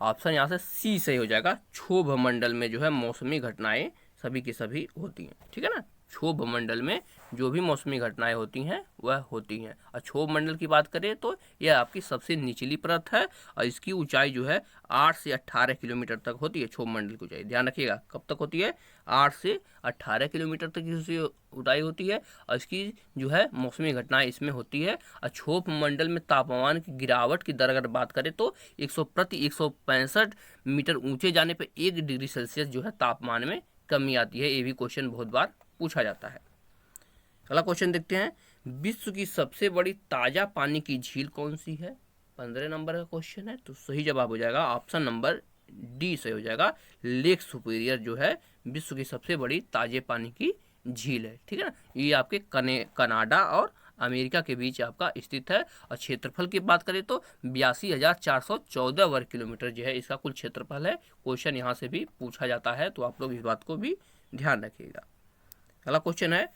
ऑप्शन यहाँ से सी सही हो जाएगा। क्षोभ मंडल में जो है मौसमी घटनाएं सभी की सभी होती हैं। ठीक है ना, क्षोभ मंडल में जो भी मौसमी घटनाएं होती हैं वह होती हैं। और क्षोभ मंडल की बात करें तो यह आपकी सबसे निचली परत है और इसकी ऊंचाई जो है 8 से 18 किलोमीटर तक होती है। क्षोभ मंडल की ऊंचाई ध्यान रखिएगा कब तक होती है, 8 से 18 किलोमीटर तक इसकी ऊंचाई होती है और इसकी जो है मौसमी घटनाएं इसमें होती है। और क्षोभ मंडल में तापमान की गिरावट की दर अगर बात करें तो 165 मीटर ऊंचे जाने पर 1 डिग्री सेल्सियस जो है तापमान में कमी आती है। ये भी क्वेश्चन बहुत बार पूछा जाता है। अगला क्वेश्चन देखते हैं, विश्व की सबसे बड़ी ताजा पानी की झील कौन सी है। 15 नंबर का क्वेश्चन है। तो सही जवाब हो जाएगा ऑप्शन नंबर डी सही हो जाएगा। लेक सुपीरियर जो है विश्व की सबसे बड़ी ताजे पानी की झील है। ठीक है ना, ये आपके कनाडा और अमेरिका के बीच आपका स्थित है। और क्षेत्रफल की बात करें तो 82,414 वर्ग किलोमीटर जो है इसका कुल क्षेत्रफल है। क्वेश्चन यहाँ से भी पूछा जाता है, तो आप लोग इस बात को भी ध्यान रखिएगा। अगला क्वेश्चन है,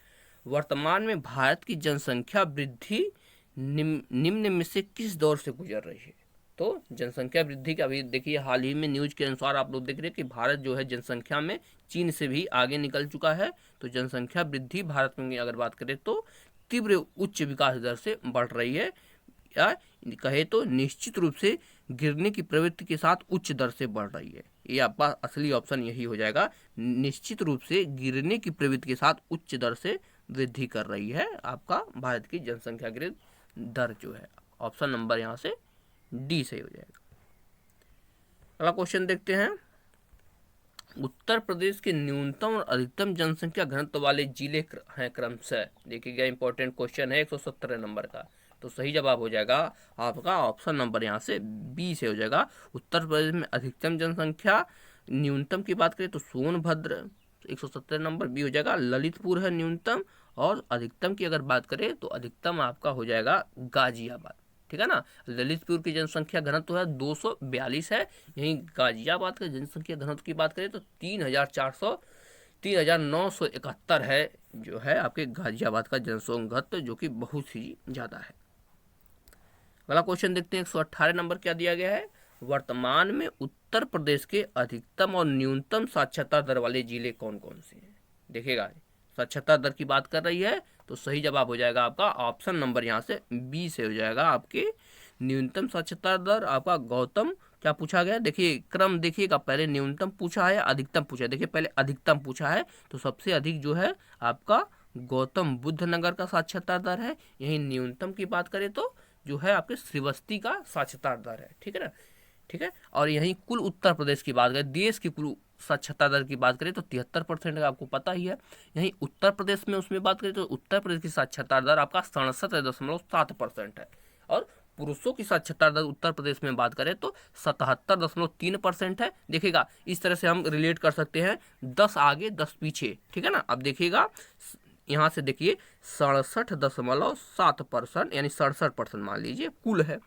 वर्तमान में भारत की जनसंख्या वृद्धि निम्न में से किस दौर से गुजर रही है। तो जनसंख्या वृद्धि का अभी देखिए हाल ही में न्यूज के अनुसार आप लोग देख रहे हैं कि भारत जो है जनसंख्या में चीन से भी आगे निकल चुका है। तो जनसंख्या वृद्धि भारत में अगर बात करें तो तीव्र उच्च विकास दर से बढ़ रही है, या कहे तो निश्चित रूप से गिरने की प्रवृत्ति के साथ उच्च दर से बढ़ रही है। ये आपका असली ऑप्शन यही हो जाएगा, निश्चित रूप से गिरने की प्रवृत्ति के साथ उच्च दर से वृद्धि कर रही है आपका भारत की जनसंख्या वृद्धि दर जो है। ऑप्शन नंबर यहाँ से डी सही हो जाएगा। अगला क्वेश्चन देखते हैं, उत्तर प्रदेश के न्यूनतम और अधिकतम जनसंख्या घनत्व वाले जिले हैं क्रमशः। देखिएगा इंपॉर्टेंट क्वेश्चन है 117 नंबर का। तो सही जवाब हो जाएगा आपका ऑप्शन नंबर यहाँ से बी से हो जाएगा। उत्तर प्रदेश में अधिकतम जनसंख्या, न्यूनतम की बात करें तो सोनभद्र 117 नंबर बी हो जाएगा। ललितपुर है न्यूनतम, और अधिकतम की अगर बात करें तो अधिकतम आपका हो जाएगा गाजियाबाद। ठीक है ना, ललितपुर की जनसंख्या घनत्व है 242 है। यहीं गाजियाबाद का जनसंख्या घनत्व की बात करें तो 3,971 है जो है आपके गाजियाबाद का जनसंख्या घनत्व, जो कि बहुत ही ज़्यादा है। अगला क्वेश्चन देखते हैं 118 नंबर क्या दिया गया है, वर्तमान में उत्तर प्रदेश के अधिकतम और न्यूनतम साक्षरता दर वाले जिले कौन कौन से हैं। देखिएगा साक्षरता दर की बात कर रही है, तो सही जवाब हो जाएगा आपका ऑप्शन नंबर यहाँ से बी से हो जाएगा। आपके न्यूनतम साक्षरता दर आपका गौतम, क्या पूछा गया देखिए क्रम देखिएगा, पहले न्यूनतम पूछा है अधिकतम पूछा है। देखिए पहले अधिकतम पूछा है, तो सबसे अधिक जो है आपका गौतम बुद्ध नगर का साक्षरता दर है। यही न्यूनतम की बात करें तो जो है आपके श्रीवस्ती का साक्षरता दर है। ठीक है ना, ठीक है। और यहीं कुल उत्तर प्रदेश की बात करें, देश की कुल साक्षरता दर की बात करें तो 73% का आपको पता ही है। यहीं उत्तर प्रदेश में उसमें बात करें तो उत्तर प्रदेश की साक्षरता दर आपका 67.7% है। और पुरुषों की साक्षरता दर उत्तर प्रदेश में बात करें तो 77.3% है। देखिएगा इस तरह से हम रिलेट कर सकते हैं, 10 आगे 10 पीछे। ठीक है ना, अब देखिएगा यहाँ से देखिए 67.7% यानी 67% मान लीजिए कुल है।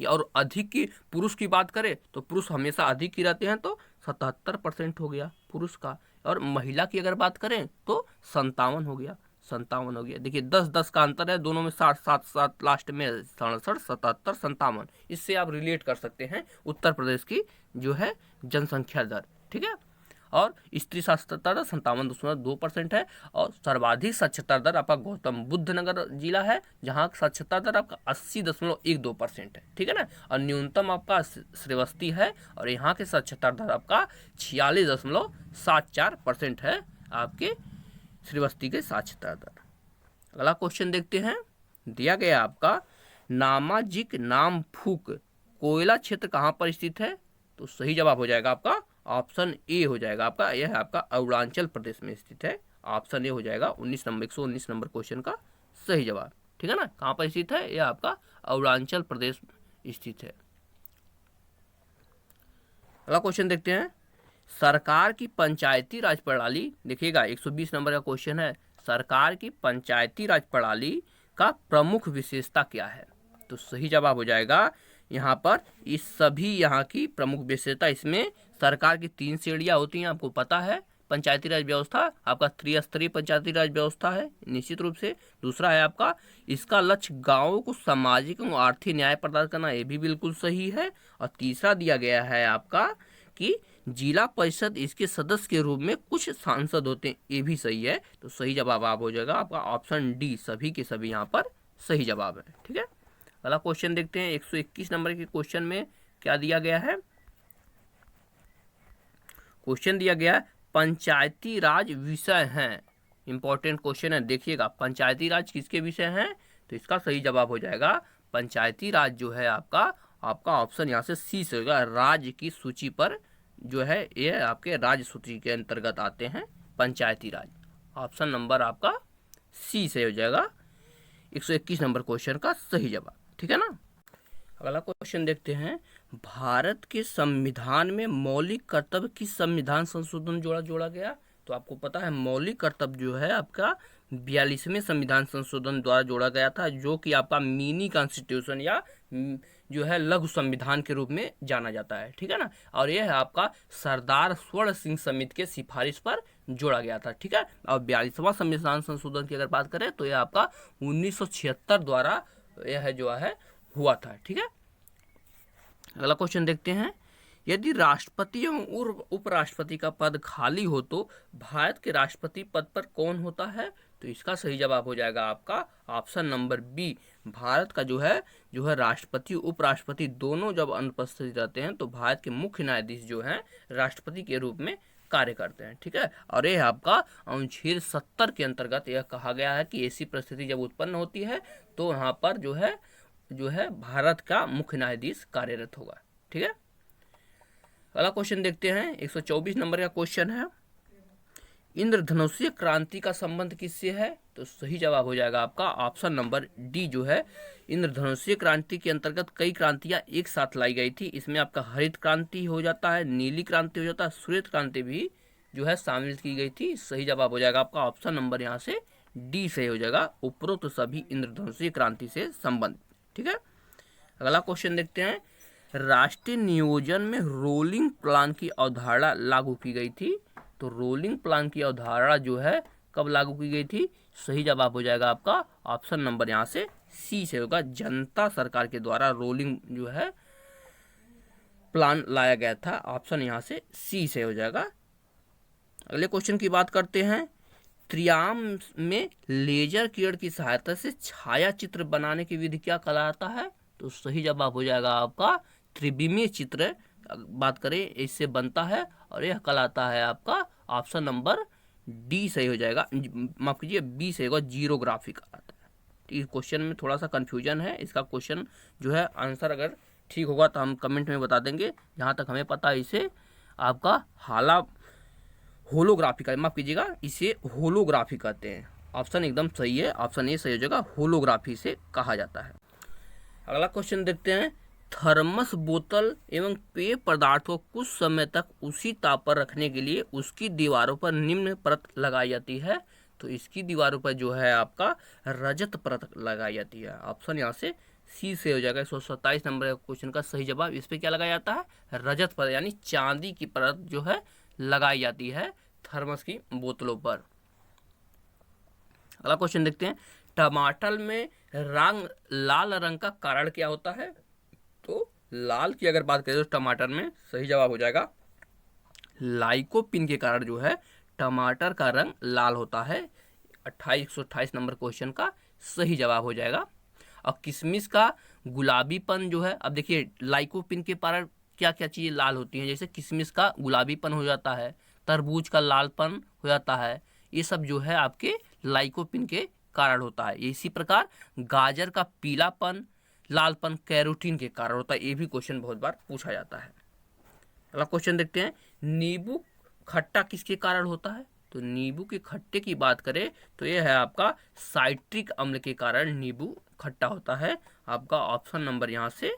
और अधिक की पुरुष की बात करें तो पुरुष हमेशा अधिक ही रहते हैं, तो 77% हो गया पुरुष का। और महिला की अगर बात करें तो 57 हो गया, 57 हो गया। देखिए 10-10 का अंतर है दोनों में, 60-7 लास्ट में 67, 77, 57। इससे आप रिलेट कर सकते हैं उत्तर प्रदेश की जो है जनसंख्या दर, ठीक है। और स्त्री साक्षरता दर 57.2% है। और सर्वाधिक साक्षरता दर आपका गौतम बुद्ध नगर जिला है, जहाँ साक्षरता दर आपका 80.12% है, ठीक है ना। और न्यूनतम आपका श्रीवस्ती है, और यहाँ के साक्षरता दर आपका 46.74% है आपके श्रीवस्ती के साक्षरता दर। अगला क्वेश्चन देखते हैं, दिया गया आपका नामाजिक नामफूक कोयला क्षेत्र कहाँ पर स्थित है? तो सही जवाब हो जाएगा आपका ऑप्शन ए हो जाएगा आपका, यह है आपका अरुणाचल प्रदेश में स्थित है। ऑप्शन ए हो जाएगा 119 नंबर क्वेश्चन का सही जवाब, ठीक है ना। कहाँ पर स्थित है? यह आपका अरुणाचल प्रदेश स्थित है। अगला क्वेश्चन देखते हैं, सरकार की पंचायती राज प्रणाली, देखिएगा 120 नंबर का क्वेश्चन है, सरकार की पंचायती राज प्रणाली का प्रमुख विशेषता क्या है? तो सही जवाब हो जाएगा यहाँ पर इस सभी यहाँ की प्रमुख विशेषता, इसमें सरकार की 3 श्रेणियाँ होती हैं, आपको पता है। पंचायती राज व्यवस्था आपका त्रिस्तरीय पंचायती राज व्यवस्था है निश्चित रूप से। दूसरा है आपका इसका लक्ष्य गांवों को सामाजिक और आर्थिक न्याय प्रदान करना, ये भी बिल्कुल सही है। और तीसरा दिया गया है आपका कि जिला परिषद इसके सदस्य के रूप में कुछ सांसद होते हैं, ये भी सही है। तो सही जवाब आप हो जाएगा आपका ऑप्शन डी, सभी के सभी यहाँ पर सही जवाब है, ठीक है। अगला क्वेश्चन देखते हैं, 121 नंबर के क्वेश्चन में क्या दिया गया है? क्वेश्चन दिया गया है पंचायती राज विषय हैं, इंपॉर्टेंट क्वेश्चन है, देखिएगा पंचायती राज किसके विषय हैं? तो इसका सही जवाब हो जाएगा पंचायती राज जो है आपका ऑप्शन यहाँ से सी से होगा, राज्य की सूची पर जो है ये आपके राज्य सूची के अंतर्गत आते हैं पंचायती राज। ऑप्शन नंबर आपका सी से हो जाएगा 121 नंबर क्वेश्चन का सही जवाब, ठीक है ना। अगला क्वेश्चन देखते हैं, भारत के संविधान में मौलिक कर्तव्य किस संविधान संशोधन जोड़ा गया? तो आपको पता है मौलिक कर्तव्य जो है आपका 42वें संविधान संशोधन द्वारा जोड़ा गया था, जो कि आपका मिनी कॉन्स्टिट्यूशन या जो है लघु संविधान के रूप में जाना जाता है, ठीक है ना। और यह है आपका सरदार स्वर्ण सिंह समिति के सिफारिश पर जोड़ा गया था, ठीक है। और 42वां संविधान संशोधन की अगर बात करें तो यह आपका 1976 द्वारा यह जो है हुआ था, ठीक है। अगला क्वेश्चन देखते हैं, यदि राष्ट्रपति एवं उपराष्ट्रपति का पद खाली हो तो भारत के राष्ट्रपति पद पर कौन होता है? तो इसका सही जवाब हो जाएगा आपका ऑप्शन नंबर बी, भारत का जो है राष्ट्रपति उपराष्ट्रपति दोनों जब अनुपस्थित रहते हैं तो भारत के मुख्य न्यायाधीश जो हैं राष्ट्रपति के रूप में कार्य करते हैं, ठीक है। और यह आपका अनुच्छेद 70 के अंतर्गत यह कहा गया है कि ऐसी परिस्थिति जब उत्पन्न होती है तो यहाँ पर जो है भारत का मुख्य न्यायाधीश कार्यरत होगा, ठीक है। अगला क्वेश्चन देखते हैं, 124 नंबर का क्वेश्चन है, इंद्रधनुषीय क्रांति का संबंध किससे है? तो सही जवाब हो जाएगा आपका ऑप्शन नंबर डी जो है, इंद्रधनुषीय क्रांति के अंतर्गत कई क्रांतियां एक साथ लाई गई थी। इसमें आपका हरित क्रांति हो जाता है, नीली क्रांति हो जाता है, श्वेत क्रांति भी जो है शामिल की गई थी। सही जवाब हो जाएगा आपका ऑप्शन नंबर यहाँ से डी सही हो जाएगा, उपरोक्त सभी इंद्रधनुषीय क्रांति से संबंधित, ठीक है। अगला क्वेश्चन देखते हैं, राष्ट्रीय नियोजन में रोलिंग प्लान की अवधारणा लागू की गई थी। तो रोलिंग प्लान की अवधारणा जो है कब लागू की गई थी? सही जवाब हो जाएगा आपका ऑप्शन नंबर यहाँ से सी से होगा, जनता सरकार के द्वारा रोलिंग जो है प्लान लाया गया था। ऑप्शन यहाँ से सी से हो जाएगा। अगले क्वेश्चन की बात करते हैं, त्रियाम में लेजर किरण की सहायता से छाया चित्र बनाने की विधि क्या कहलाता है? तो सही जवाब हो जाएगा आपका त्रिविमीय चित्र बात करें इससे बनता है, और यह कहलाता है आपका ऑप्शन नंबर डी सही हो जाएगा, माफ कीजिए बी सही होगा, जीरोग्राफी कहलाता है। इस क्वेश्चन में थोड़ा सा कंफ्यूजन है, इसका क्वेश्चन जो है आंसर अगर ठीक होगा तो हम कमेंट में बता देंगे। जहाँ तक हमें पता है इसे आपका होलोग्राफी का, माफ कीजिएगा इसे होलोग्राफी कहते हैं। ऑप्शन एकदम सही है, ऑप्शन ए सही हो जाएगा, होलोग्राफी से कहा जाता है। अगला क्वेश्चन देखते हैं, थर्मस बोतल एवं पेय पदार्थ को कुछ समय तक उसी ताप पर रखने के लिए उसकी दीवारों पर निम्न परत लगाई जाती है। तो इसकी दीवारों पर जो है आपका रजत परत लगाई जाती है। ऑप्शन यहाँ से सी से हो जाएगा 127 नंबर का क्वेश्चन का सही जवाब। इस पे क्या लगाया जाता है, रजत परत यानी चांदी की परत जो है लगाई जाती है थर्मस की बोतलों पर। अगला क्वेश्चन देखते हैं, टमाटर में रंग लाल रंग का कारण क्या होता है। तो लाल की अगर बात करें तो टमाटर में सही जवाब हो जाएगा लाइकोपिन के कारण जो है टमाटर का रंग लाल होता है। 128 नंबर क्वेश्चन का सही जवाब हो जाएगा। और किशमिश का गुलाबीपन जो है, अब देखिए लाइकोपिन के कारण क्या क्या चीज़ें लाल होती हैं, जैसे किशमिश का गुलाबीपन हो जाता है, तरबूज का लालपन हो जाता है, ये सब जो है आपके लाइकोपिन के कारण होता है। इसी प्रकार गाजर का पीलापन लालपन कैरोटीन के कारण होता है। ये भी क्वेश्चन बहुत बार पूछा जाता है। अगला क्वेश्चन देखते हैं, नींबू खट्टा किसके कारण होता है। तो नींबू के खट्टे की बात करें तो यह है आपका साइट्रिक अम्ल के कारण नींबू खट्टा होता है। आपका ऑप्शन नंबर यहाँ से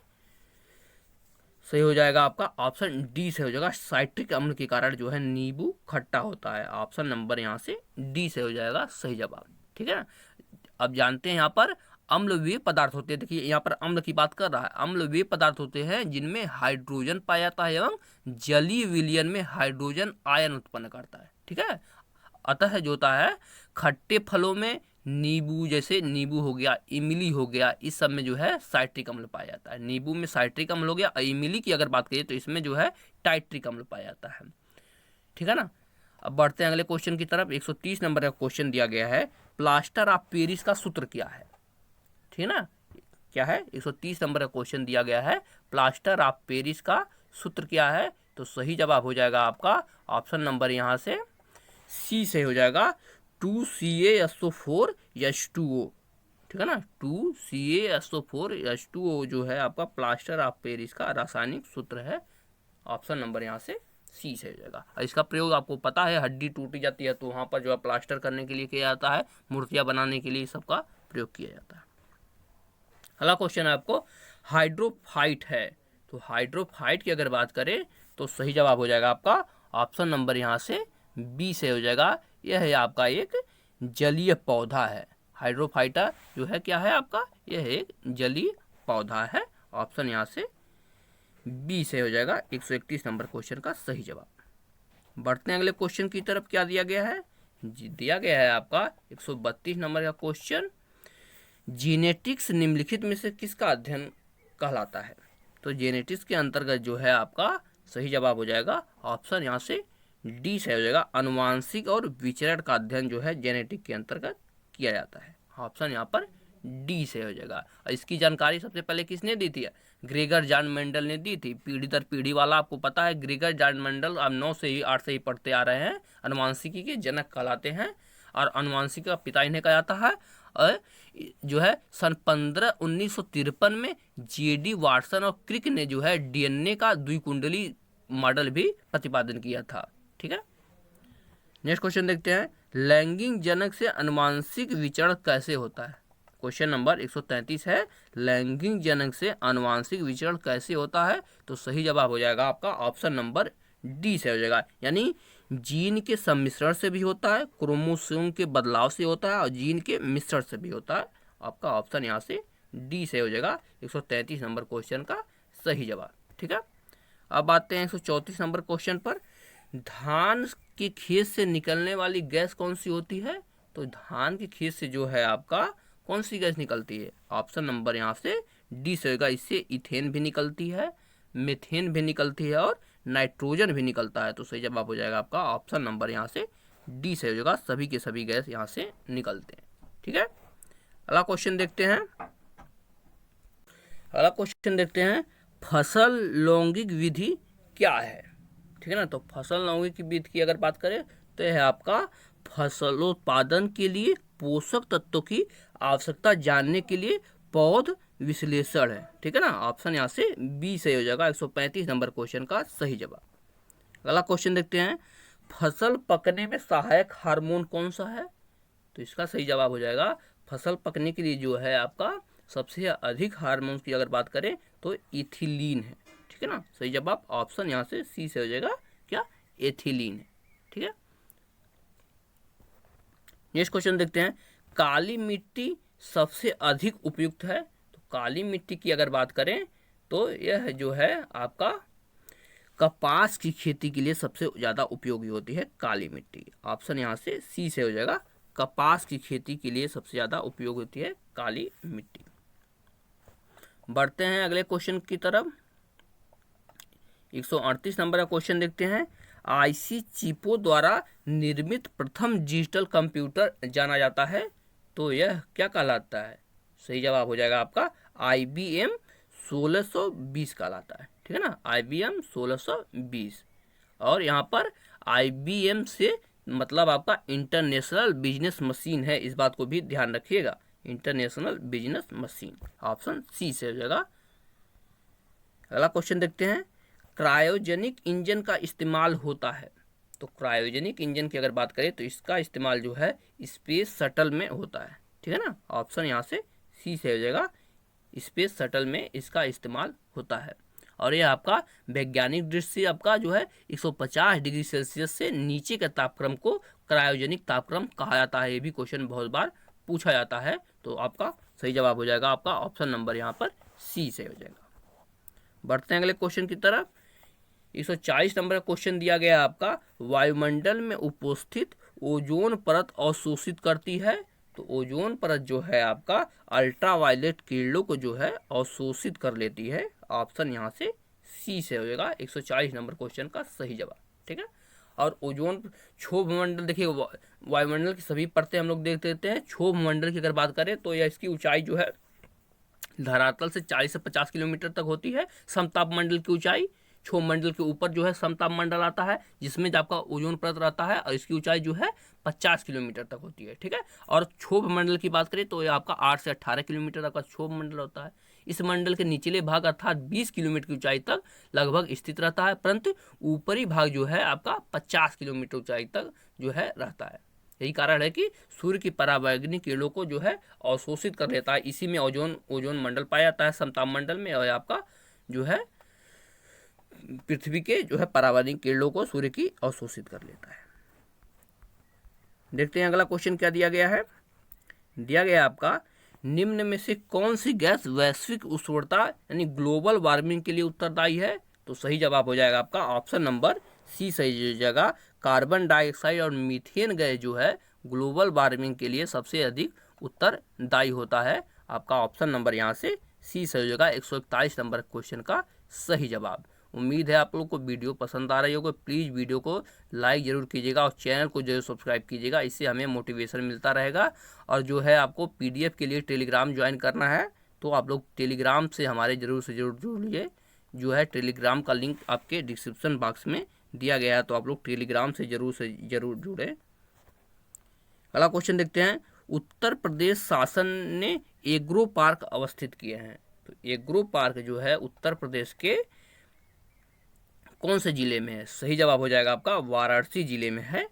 सही हो जाएगा, आपका ऑप्शन डी से हो जाएगा, साइट्रिक अम्ल के कारण जो है नींबू खट्टा होता है। ऑप्शन नंबर यहाँ से डी से हो जाएगा सही जवाब, ठीक है ना। अब जानते हैं यहाँ पर अम्ल वे पदार्थ होते हैं। देखिए यहाँ पर अम्ल की बात कर रहा है, अम्ल वे पदार्थ होते हैं जिनमें हाइड्रोजन पाया जाता है एवं जलीय विलयन में हाइड्रोजन आयन उत्पन्न करता है, ठीक है। अतः जो होता है खट्टे फलों में नींबू, जैसे नींबू हो गया, इमली हो गया, इस सब में जो है साइट्रिक अम्ल पाया जाता है। नींबू में साइट्रिक अम्ल हो गया, इमली की अगर बात करें तो इसमें जो है टाइट्रिक अम्ल पाया जाता है, ठीक है ना। अब बढ़ते हैं अगले क्वेश्चन की तरफ। 130 नंबर का क्वेश्चन दिया गया है, प्लास्टर ऑफ पेरिस का सूत्र क्या है, ठीक है ना। क्या है, 130 नंबर का क्वेश्चन दिया गया है, प्लास्टर ऑफ पेरिस का सूत्र क्या है। तो सही जवाब हो जाएगा आपका ऑप्शन नंबर यहाँ से सी से हो जाएगा, 2CaSO4H2O, ठीक है ना। 2CaSO4H2O जो है आपका प्लास्टर ऑफ पेरिस का रासायनिक सूत्र है। ऑप्शन नंबर यहाँ से सी से हो जाएगा। इसका प्रयोग आपको पता है, हड्डी टूटी जाती है तो वहाँ पर जो है प्लास्टर करने के लिए किया जाता है, मूर्तियाँ बनाने के लिए सबका प्रयोग किया जाता है। अगला क्वेश्चन है आपको, हाइड्रोफाइट है। तो हाइड्रोफाइट की अगर बात करें तो सही जवाब हो जाएगा आपका ऑप्शन नंबर यहाँ से बी से हो जाएगा। यह है आपका एक जलीय पौधा है। हाइड्रोफाइटा जो है क्या है आपका, यह एक जलीय पौधा है। ऑप्शन यहाँ से बी से हो जाएगा 131 नंबर क्वेश्चन का सही जवाब। बढ़ते हैं अगले क्वेश्चन की तरफ। क्या दिया गया है, दिया गया है आपका 132 नंबर का क्वेश्चन, जीनेटिक्स निम्नलिखित में से किसका अध्ययन कहलाता है। तो जेनेटिक्स के अंतर्गत जो है आपका सही जवाब हो जाएगा ऑप्शन यहाँ से डी से हो जाएगा, अनुवांशिक और विचरण का अध्ययन जो है जेनेटिक के अंतर्गत किया जाता है। ऑप्शन यहाँ पर डी से हो जाएगा। और इसकी जानकारी सबसे पहले किसने दी थी, ग्रेगर जॉन मेंडल ने दी थी। पीढ़ी दर पीढ़ी वाला आपको पता है, ग्रेगर जॉन मेंडल आप 9 से ही 8 से ही पढ़ते आ रहे हैं, अनुवांशिकी के जनक कहलाते हैं। और अनुवांशिकी का पिता इन्हें कहा जाता है। और जो है सन 1953 में JD वाटसन और क्रिक ने जो है DNA का द्विकुंडली मॉडल भी प्रतिपादन किया था, ठीक है। नेक्स्ट क्वेश्चन देखते हैं, लैंगिक जनक से अनुवांशिक विचरण कैसे होता है। क्वेश्चन नंबर 133 है, लैंगिक जनक से अनुवांशिक विचरण कैसे होता है। तो सही जवाब हो जाएगा आपका ऑप्शन नंबर डी से हो जाएगा, यानी जीन के सम्मिश्रण से भी होता है, क्रोमोसोम के बदलाव से होता है और जीन के मिश्रण से भी होता है। आपका ऑप्शन यहाँ से डी से हो जाएगा 133 नंबर क्वेश्चन का सही जवाब, ठीक है। अब आते हैं 134 नंबर क्वेश्चन पर, धान के खेत से निकलने वाली गैस कौन सी होती है। तो धान के खेत से जो है आपका कौन सी गैस निकलती है। ऑप्शन नंबर यहाँ से डी से होगा, इससे इथेन भी निकलती है, मीथेन भी निकलती है और नाइट्रोजन भी निकलता है। तो सही जवाब हो जाएगा आपका ऑप्शन नंबर यहाँ से डी से हो जाएगा, सभी के सभी गैस यहाँ से निकलते हैं, ठीक है। अगला क्वेश्चन देखते हैं, अगला क्वेश्चन देखते हैं, फसल लैंगिक विधि क्या है, ठीक है ना। तो फसल लैंगिक विधि की अगर बात करें तो यह है आपका फसलोत्पादन के लिए पोषक तत्वों की आवश्यकता जानने के लिए पौध विश्लेषण है, ठीक है ना। ऑप्शन यहाँ से बी से हो जाएगा 135 नंबर क्वेश्चन का सही जवाब। अगला क्वेश्चन देखते हैं, फसल पकने में सहायक हार्मोन कौन सा है। तो इसका सही जवाब हो जाएगा, फसल पकने के लिए जो है आपका सबसे अधिक हार्मोन की अगर बात करें तो इथिलीन है, ठीक है ना। सही जवाब ऑप्शन यहाँ से सी से हो जाएगा, क्या एथिलीन है, ठीक है। नेक्स्ट क्वेश्चन देखते हैं, काली मिट्टी सबसे अधिक उपयुक्त है। तो काली मिट्टी की अगर बात करें तो यह जो है आपका कपास की खेती के लिए सबसे ज़्यादा उपयोगी होती है काली मिट्टी। ऑप्शन यहाँ से सी से हो जाएगा, कपास की खेती के लिए सबसे ज़्यादा उपयोग होती है काली मिट्टी। बढ़ते हैं अगले क्वेश्चन की तरफ। 138 नंबर का क्वेश्चन देखते हैं। आईसी चिपों द्वारा निर्मित प्रथम डिजिटल कंप्यूटर जाना जाता है तो यह क्या कहलाता है? सही जवाब हो जाएगा आपका IBM 1620 कहलाता है। ठीक है ना, IBM 1620। और यहाँ पर IBM से मतलब आपका इंटरनेशनल बिजनेस मशीन है, इस बात को भी ध्यान रखिएगा, international business machine. Option C से हो जाएगा। अगला क्वेश्चन देखते हैं। क्रायोजेनिक इंजन का इस्तेमाल होता है तो क्रायोजेनिक इंजन की अगर बात करें तो इसका इस्तेमाल जो है स्पेस शटल में होता है। ठीक है ना, ऑप्शन यहाँ से सी से हो जाएगा, स्पेस शटल में इसका इस्तेमाल होता है। और ये आपका वैज्ञानिक दृष्टि से आपका जो है 150 डिग्री सेल्सियस से नीचे के तापक्रम को क्रायोजेनिक तापक्रम कहा जाता है। ये भी क्वेश्चन बहुत बार पूछा जाता है, तो आपका सही जवाब हो जाएगा आपका ऑप्शन नंबर यहाँ पर सी से हो जाएगा। बढ़ते हैं अगले क्वेश्चन की तरफ। 140 नंबर का क्वेश्चन दिया गया है आपका, वायुमंडल में उपस्थित ओजोन परत अवशोषित करती है तो ओजोन परत जो है आपका अल्ट्रावायलेट किरणों को जो है अवशोषित कर लेती है। ऑप्शन यहाँ से सी से हो जाएगा 140 नंबर क्वेश्चन का सही जवाब। ठीक है, और ओजोन क्षोभ मंडल देखिए, वायुमंडल की सभी परतें हम लोग देख लेते हैं। क्षोभ मंडल की अगर बात करें तो यह इसकी ऊंचाई जो है धरातल से 40 से 50 किलोमीटर तक होती है। समताप मंडल की ऊंचाई, क्षोभ मंडल के ऊपर जो है समताप मंडल आता है जिसमें आपका ओजोन परत रहता है और इसकी ऊंचाई जो है 50 किलोमीटर तक होती है। ठीक है, और क्षोभ मंडल की बात करें तो ये आपका 8 से 18 किलोमीटर का क्षोभ मंडल होता है। इस मंडल के निचले भाग अर्थात 20 किलोमीटर की ऊंचाई तक लगभग स्थित रहता है, परंतु ऊपरी भाग जो है आपका 50 किलोमीटर ऊंचाई तक जो है रहता है। यही कारण है कि सूर्य की परावैंगनी किरणों को जो है अवशोषित कर लेता है। इसी में ओजोन मंडल पाया जाता है समताप मंडल में, और आपका जो है पृथ्वी के जो है परावैंगनी किरणों को सूर्य की अवशोषित कर लेता है। देखते हैं अगला क्वेश्चन क्या दिया गया है। दिया गया आपका, निम्न में से कौन सी गैस वैश्विक उष्णता यानी ग्लोबल वार्मिंग के लिए उत्तरदायी है? तो सही जवाब हो जाएगा आपका ऑप्शन नंबर सी सही जगह। कार्बन डाइऑक्साइड और मीथेन गैस जो है ग्लोबल वार्मिंग के लिए सबसे अधिक उत्तरदायी होता है। आपका ऑप्शन नंबर यहाँ से सी सही जगह 141 नंबर क्वेश्चन का सही जवाब। उम्मीद है आप लोग को वीडियो पसंद आ रही होगी। प्लीज़ वीडियो को लाइक ज़रूर कीजिएगा और चैनल को जरूर सब्सक्राइब कीजिएगा, इससे हमें मोटिवेशन मिलता रहेगा। और जो है आपको PDF के लिए टेलीग्राम ज्वाइन करना है तो आप लोग टेलीग्राम से हमारे ज़रूर से ज़रूर जुड़ लीजिए। जो है टेलीग्राम का लिंक आपके डिस्क्रिप्शन बॉक्स में दिया गया है, तो आप लोग टेलीग्राम से ज़रूर जुड़े। अगला क्वेश्चन देखते हैं। उत्तर प्रदेश शासन ने एग्रो पार्क अवस्थित किए हैं तो एग्रो पार्क जो है उत्तर प्रदेश के कौन से जिले में है? सही जवाब हो जाएगा आपका वाराणसी जिले में है।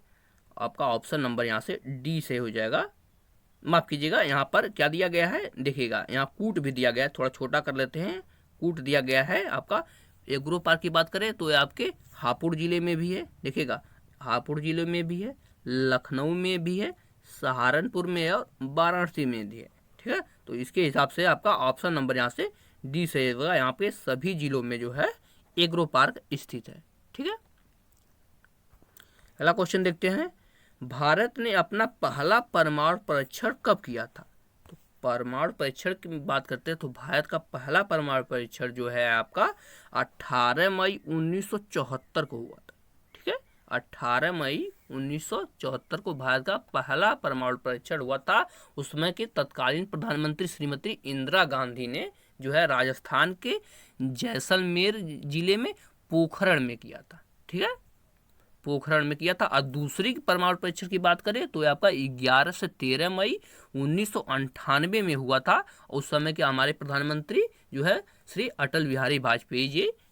आपका ऑप्शन नंबर यहाँ से डी से हो जाएगा। माफ़ कीजिएगा, यहाँ पर क्या दिया गया है देखिएगा, यहाँ कूट भी दिया गया है, थोड़ा छोटा कर लेते हैं। कूट दिया गया है आपका। एग्रो पार्क की बात करें तो ये आपके हापुड़ जिले में भी है, देखिएगा हापुड़ जिले में भी है, लखनऊ में भी है, सहारनपुर में है और वाराणसी में भी है। ठीक है, तो इसके हिसाब से आपका ऑप्शन नंबर यहाँ से डी से होगा। यहाँ पे सभी जिलों में जो है एग्रो पार्क स्थित है। ठीक है, अगला क्वेश्चन देखते हैं। भारत ने अपना पहला परमाणु परीक्षण कब किया था? तो परमाणु परीक्षण की बात करते हैं तो भारत का पहला परमाणु परीक्षण जो है आपका 18 मई 1974 को हुआ था। ठीक है, 18 मई 1974 को भारत का पहला परमाणु परीक्षण हुआ था। उसमें कि तत्कालीन प्रधानमंत्री श्रीमती इंदिरा गांधी ने जो है राजस्थान के जैसलमेर जिले में पोखरण में किया था। ठीक है, पोखरण में किया था। और दूसरी परमाणु परीक्षण की बात करें तो आपका 11 से 13 मई 1998 में हुआ था। उस समय के हमारे प्रधानमंत्री जो है श्री अटल बिहारी वाजपेयी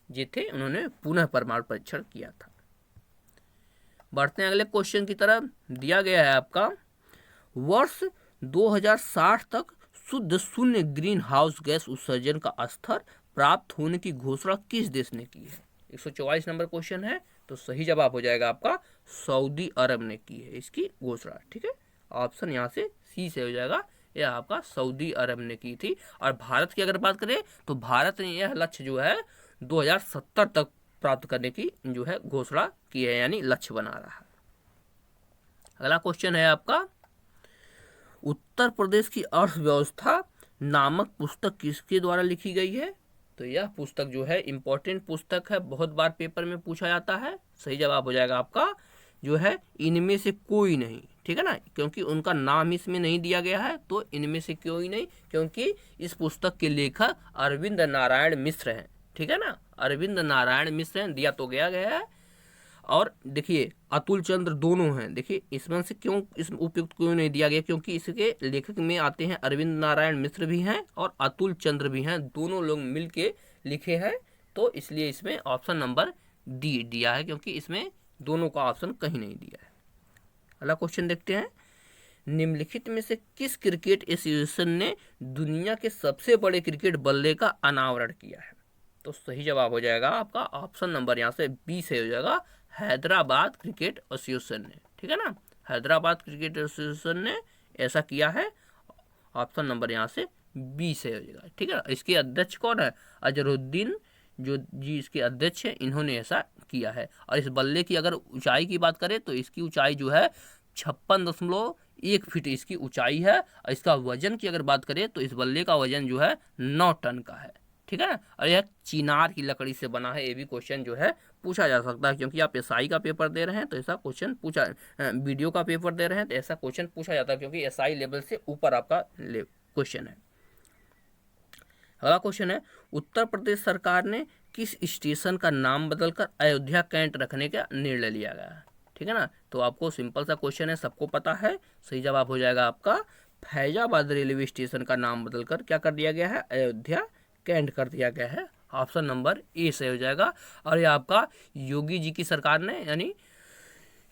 जी थे, उन्होंने पुनः परमाणु परीक्षण किया था। बढ़ते हैं अगले क्वेश्चन की तरफ। दिया गया है आपका, वर्ष 2060 तक शुद्ध शून्य ग्रीन हाउस गैस उत्सर्जन का स्तर प्राप्त होने की घोषणा किस देश ने की है? 144 नंबर क्वेश्चन है, तो सही जवाब हो जाएगा आपका सऊदी अरब ने की है इसकी घोषणा। ठीक है, ऑप्शन यहाँ से सी से हो जाएगा यह आपका सऊदी अरब ने की थी। और भारत की अगर बात करें तो भारत ने यह लक्ष्य जो है 2070 तक प्राप्त करने की जो है घोषणा की है, यानी लक्ष्य बना रहा है। अगला क्वेश्चन है आपका, उत्तर प्रदेश की अर्थव्यवस्था नामक पुस्तक किसके द्वारा लिखी गई है? तो यह पुस्तक जो है इंपॉर्टेंट पुस्तक है, बहुत बार पेपर में पूछा जाता है। सही जवाब हो जाएगा आपका जो है इनमें से कोई नहीं, ठीक है ना, क्योंकि उनका नाम इसमें नहीं दिया गया है, तो इनमें से कोई नहीं, क्योंकि इस पुस्तक के लेखक अरविंद नारायण मिश्र हैं, ठीक है ना, अरविंद नारायण मिश्र हैं, दिया तो गया है। और देखिए अतुल चंद्र दोनों हैं, देखिए इसमें से क्यों इस उपयुक्त क्यों नहीं दिया गया, क्योंकि इसके लेखक में आते हैं अरविंद नारायण मिश्र भी हैं और अतुल चंद्र भी हैं, दोनों लोग मिल के लिखे हैं, तो इसलिए इसमें ऑप्शन नंबर डी दिया है, क्योंकि इसमें दोनों का ऑप्शन कहीं नहीं दिया है। अगला क्वेश्चन देखते हैं, निम्नलिखित में से किस क्रिकेट एसोसिएशन ने दुनिया के सबसे बड़े क्रिकेट बल्ले का अनावरण किया है? तो सही जवाब हो जाएगा आपका ऑप्शन नंबर यहाँ से बी से हो जाएगा, हैदराबाद क्रिकेट एसोसिएशन ने, ठीक है ना, हैदराबाद क्रिकेट एसोसिएशन ने ऐसा किया है, ऑप्शन नंबर यहाँ से बी से हो जाएगा, ठीक है। इसके अध्यक्ष कौन है? अजहरुद्दीन जो जी इसके अध्यक्ष हैं, इन्होंने ऐसा किया है। और इस बल्ले की अगर ऊंचाई की बात करें तो इसकी ऊंचाई जो है 56.1 फीट इसकी ऊंचाई है। और इसका वजन की अगर बात करें तो इस बल्ले का वजन जो है 9 टन का है, ठीक है। और यह चिनार की लकड़ी से बना है, ये भी क्वेश्चन जो है पूछा जा सकता है, क्योंकि आप एसआई का पेपर दे रहे हैं तो ऐसा क्वेश्चन पूछा, वीडियो का पेपर दे रहे हैं तो ऐसा क्वेश्चन पूछा जाता है, क्योंकि एसआई लेवल से ऊपर आपका क्वेश्चन है। अगला क्वेश्चन है, उत्तर प्रदेश सरकार ने किस स्टेशन का नाम बदलकर अयोध्या कैंट रखने का निर्णय लिया गया है? ठीक है ना, तो आपको सिंपल सा क्वेश्चन है, सबको पता है। सही जवाब हो जाएगा आपका फैजाबाद रेलवे स्टेशन का नाम बदलकर क्या कर दिया गया है? अयोध्या कैंट कर दिया गया है, ऑप्शन नंबर ए से हो जाएगा। और ये आपका योगी जी की सरकार ने, यानी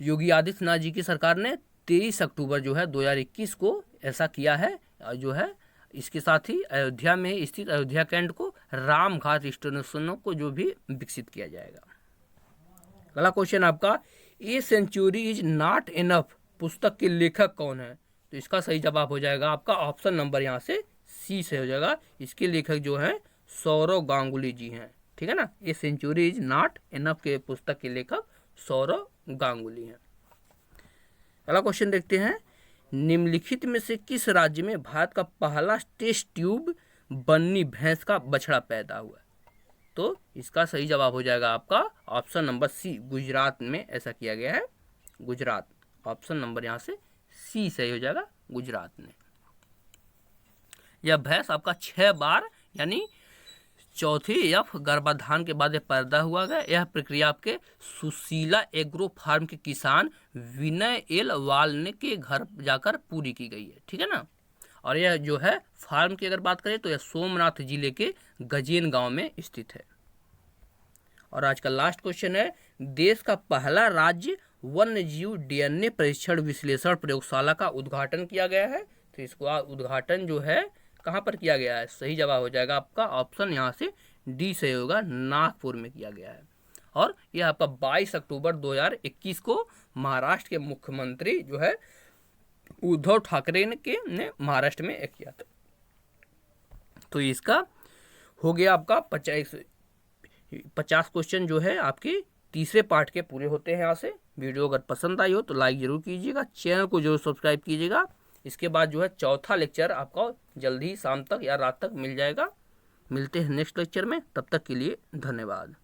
योगी आदित्यनाथ जी की सरकार ने 23 अक्टूबर जो है 2021 को ऐसा किया है, जो है इसके साथ ही अयोध्या में स्थित अयोध्या कैंट को रामघाट स्टेशनों को जो भी विकसित किया जाएगा। अगला क्वेश्चन आपका, a century is not enough पुस्तक के लेखक कौन है? तो इसका सही जवाब हो जाएगा आपका ऑप्शन नंबर यहाँ से सी से हो जाएगा। इसके लेखक जो हैं सौरव गांगुली जी हैं, ठीक है ना। A century is not enough के पुस्तक के लेखक सौरव गांगुली हैं। अगला क्वेश्चन देखते हैं, निम्नलिखित में से किस राज्य में भारत का पहला टेस्ट ट्यूब बन्नी भैंस का बछड़ा पैदा हुआ? तो इसका सही जवाब हो जाएगा आपका ऑप्शन नंबर सी, गुजरात में ऐसा किया गया है, गुजरात। ऑप्शन नंबर यहाँ से सी सही हो जाएगा, गुजरात में। यह भैंस आपका 6 बार यानी चौथी एफ गर्भाधान के बाद पैदा हुआ है। यह प्रक्रिया आपके सुशीला एग्रो फार्म के किसान विनय एल वाल के घर जाकर पूरी की गई है, ठीक है ना। और यह जो है फार्म की अगर बात करें तो यह सोमनाथ जिले के गजेन गांव में स्थित है। और आज का लास्ट क्वेश्चन है, देश का पहला राज्य वन्य जीव डीएनए परीक्षण विश्लेषण प्रयोगशाला का उद्घाटन किया गया है। तो इसको उद्घाटन जो है कहाँ पर किया गया है? सही जवाब हो जाएगा आपका ऑप्शन यहाँ से डी से होगा, नागपुर में किया गया है। और यह आपका 22 अक्टूबर 2021 को महाराष्ट्र के मुख्यमंत्री जो है उद्धव ठाकरे ने महाराष्ट्र में किया था। तो इसका हो गया आपका 50 क्वेश्चन जो है आपके तीसरे पार्ट के पूरे होते हैं। यहाँ से वीडियो अगर पसंद आई हो तो लाइक जरूर कीजिएगा, चैनल को जरूर सब्सक्राइब कीजिएगा। इसके बाद जो है चौथा लेक्चर आपका जल्दी ही शाम तक या रात तक मिल जाएगा। मिलते हैं नेक्स्ट लेक्चर में, तब तक के लिए धन्यवाद।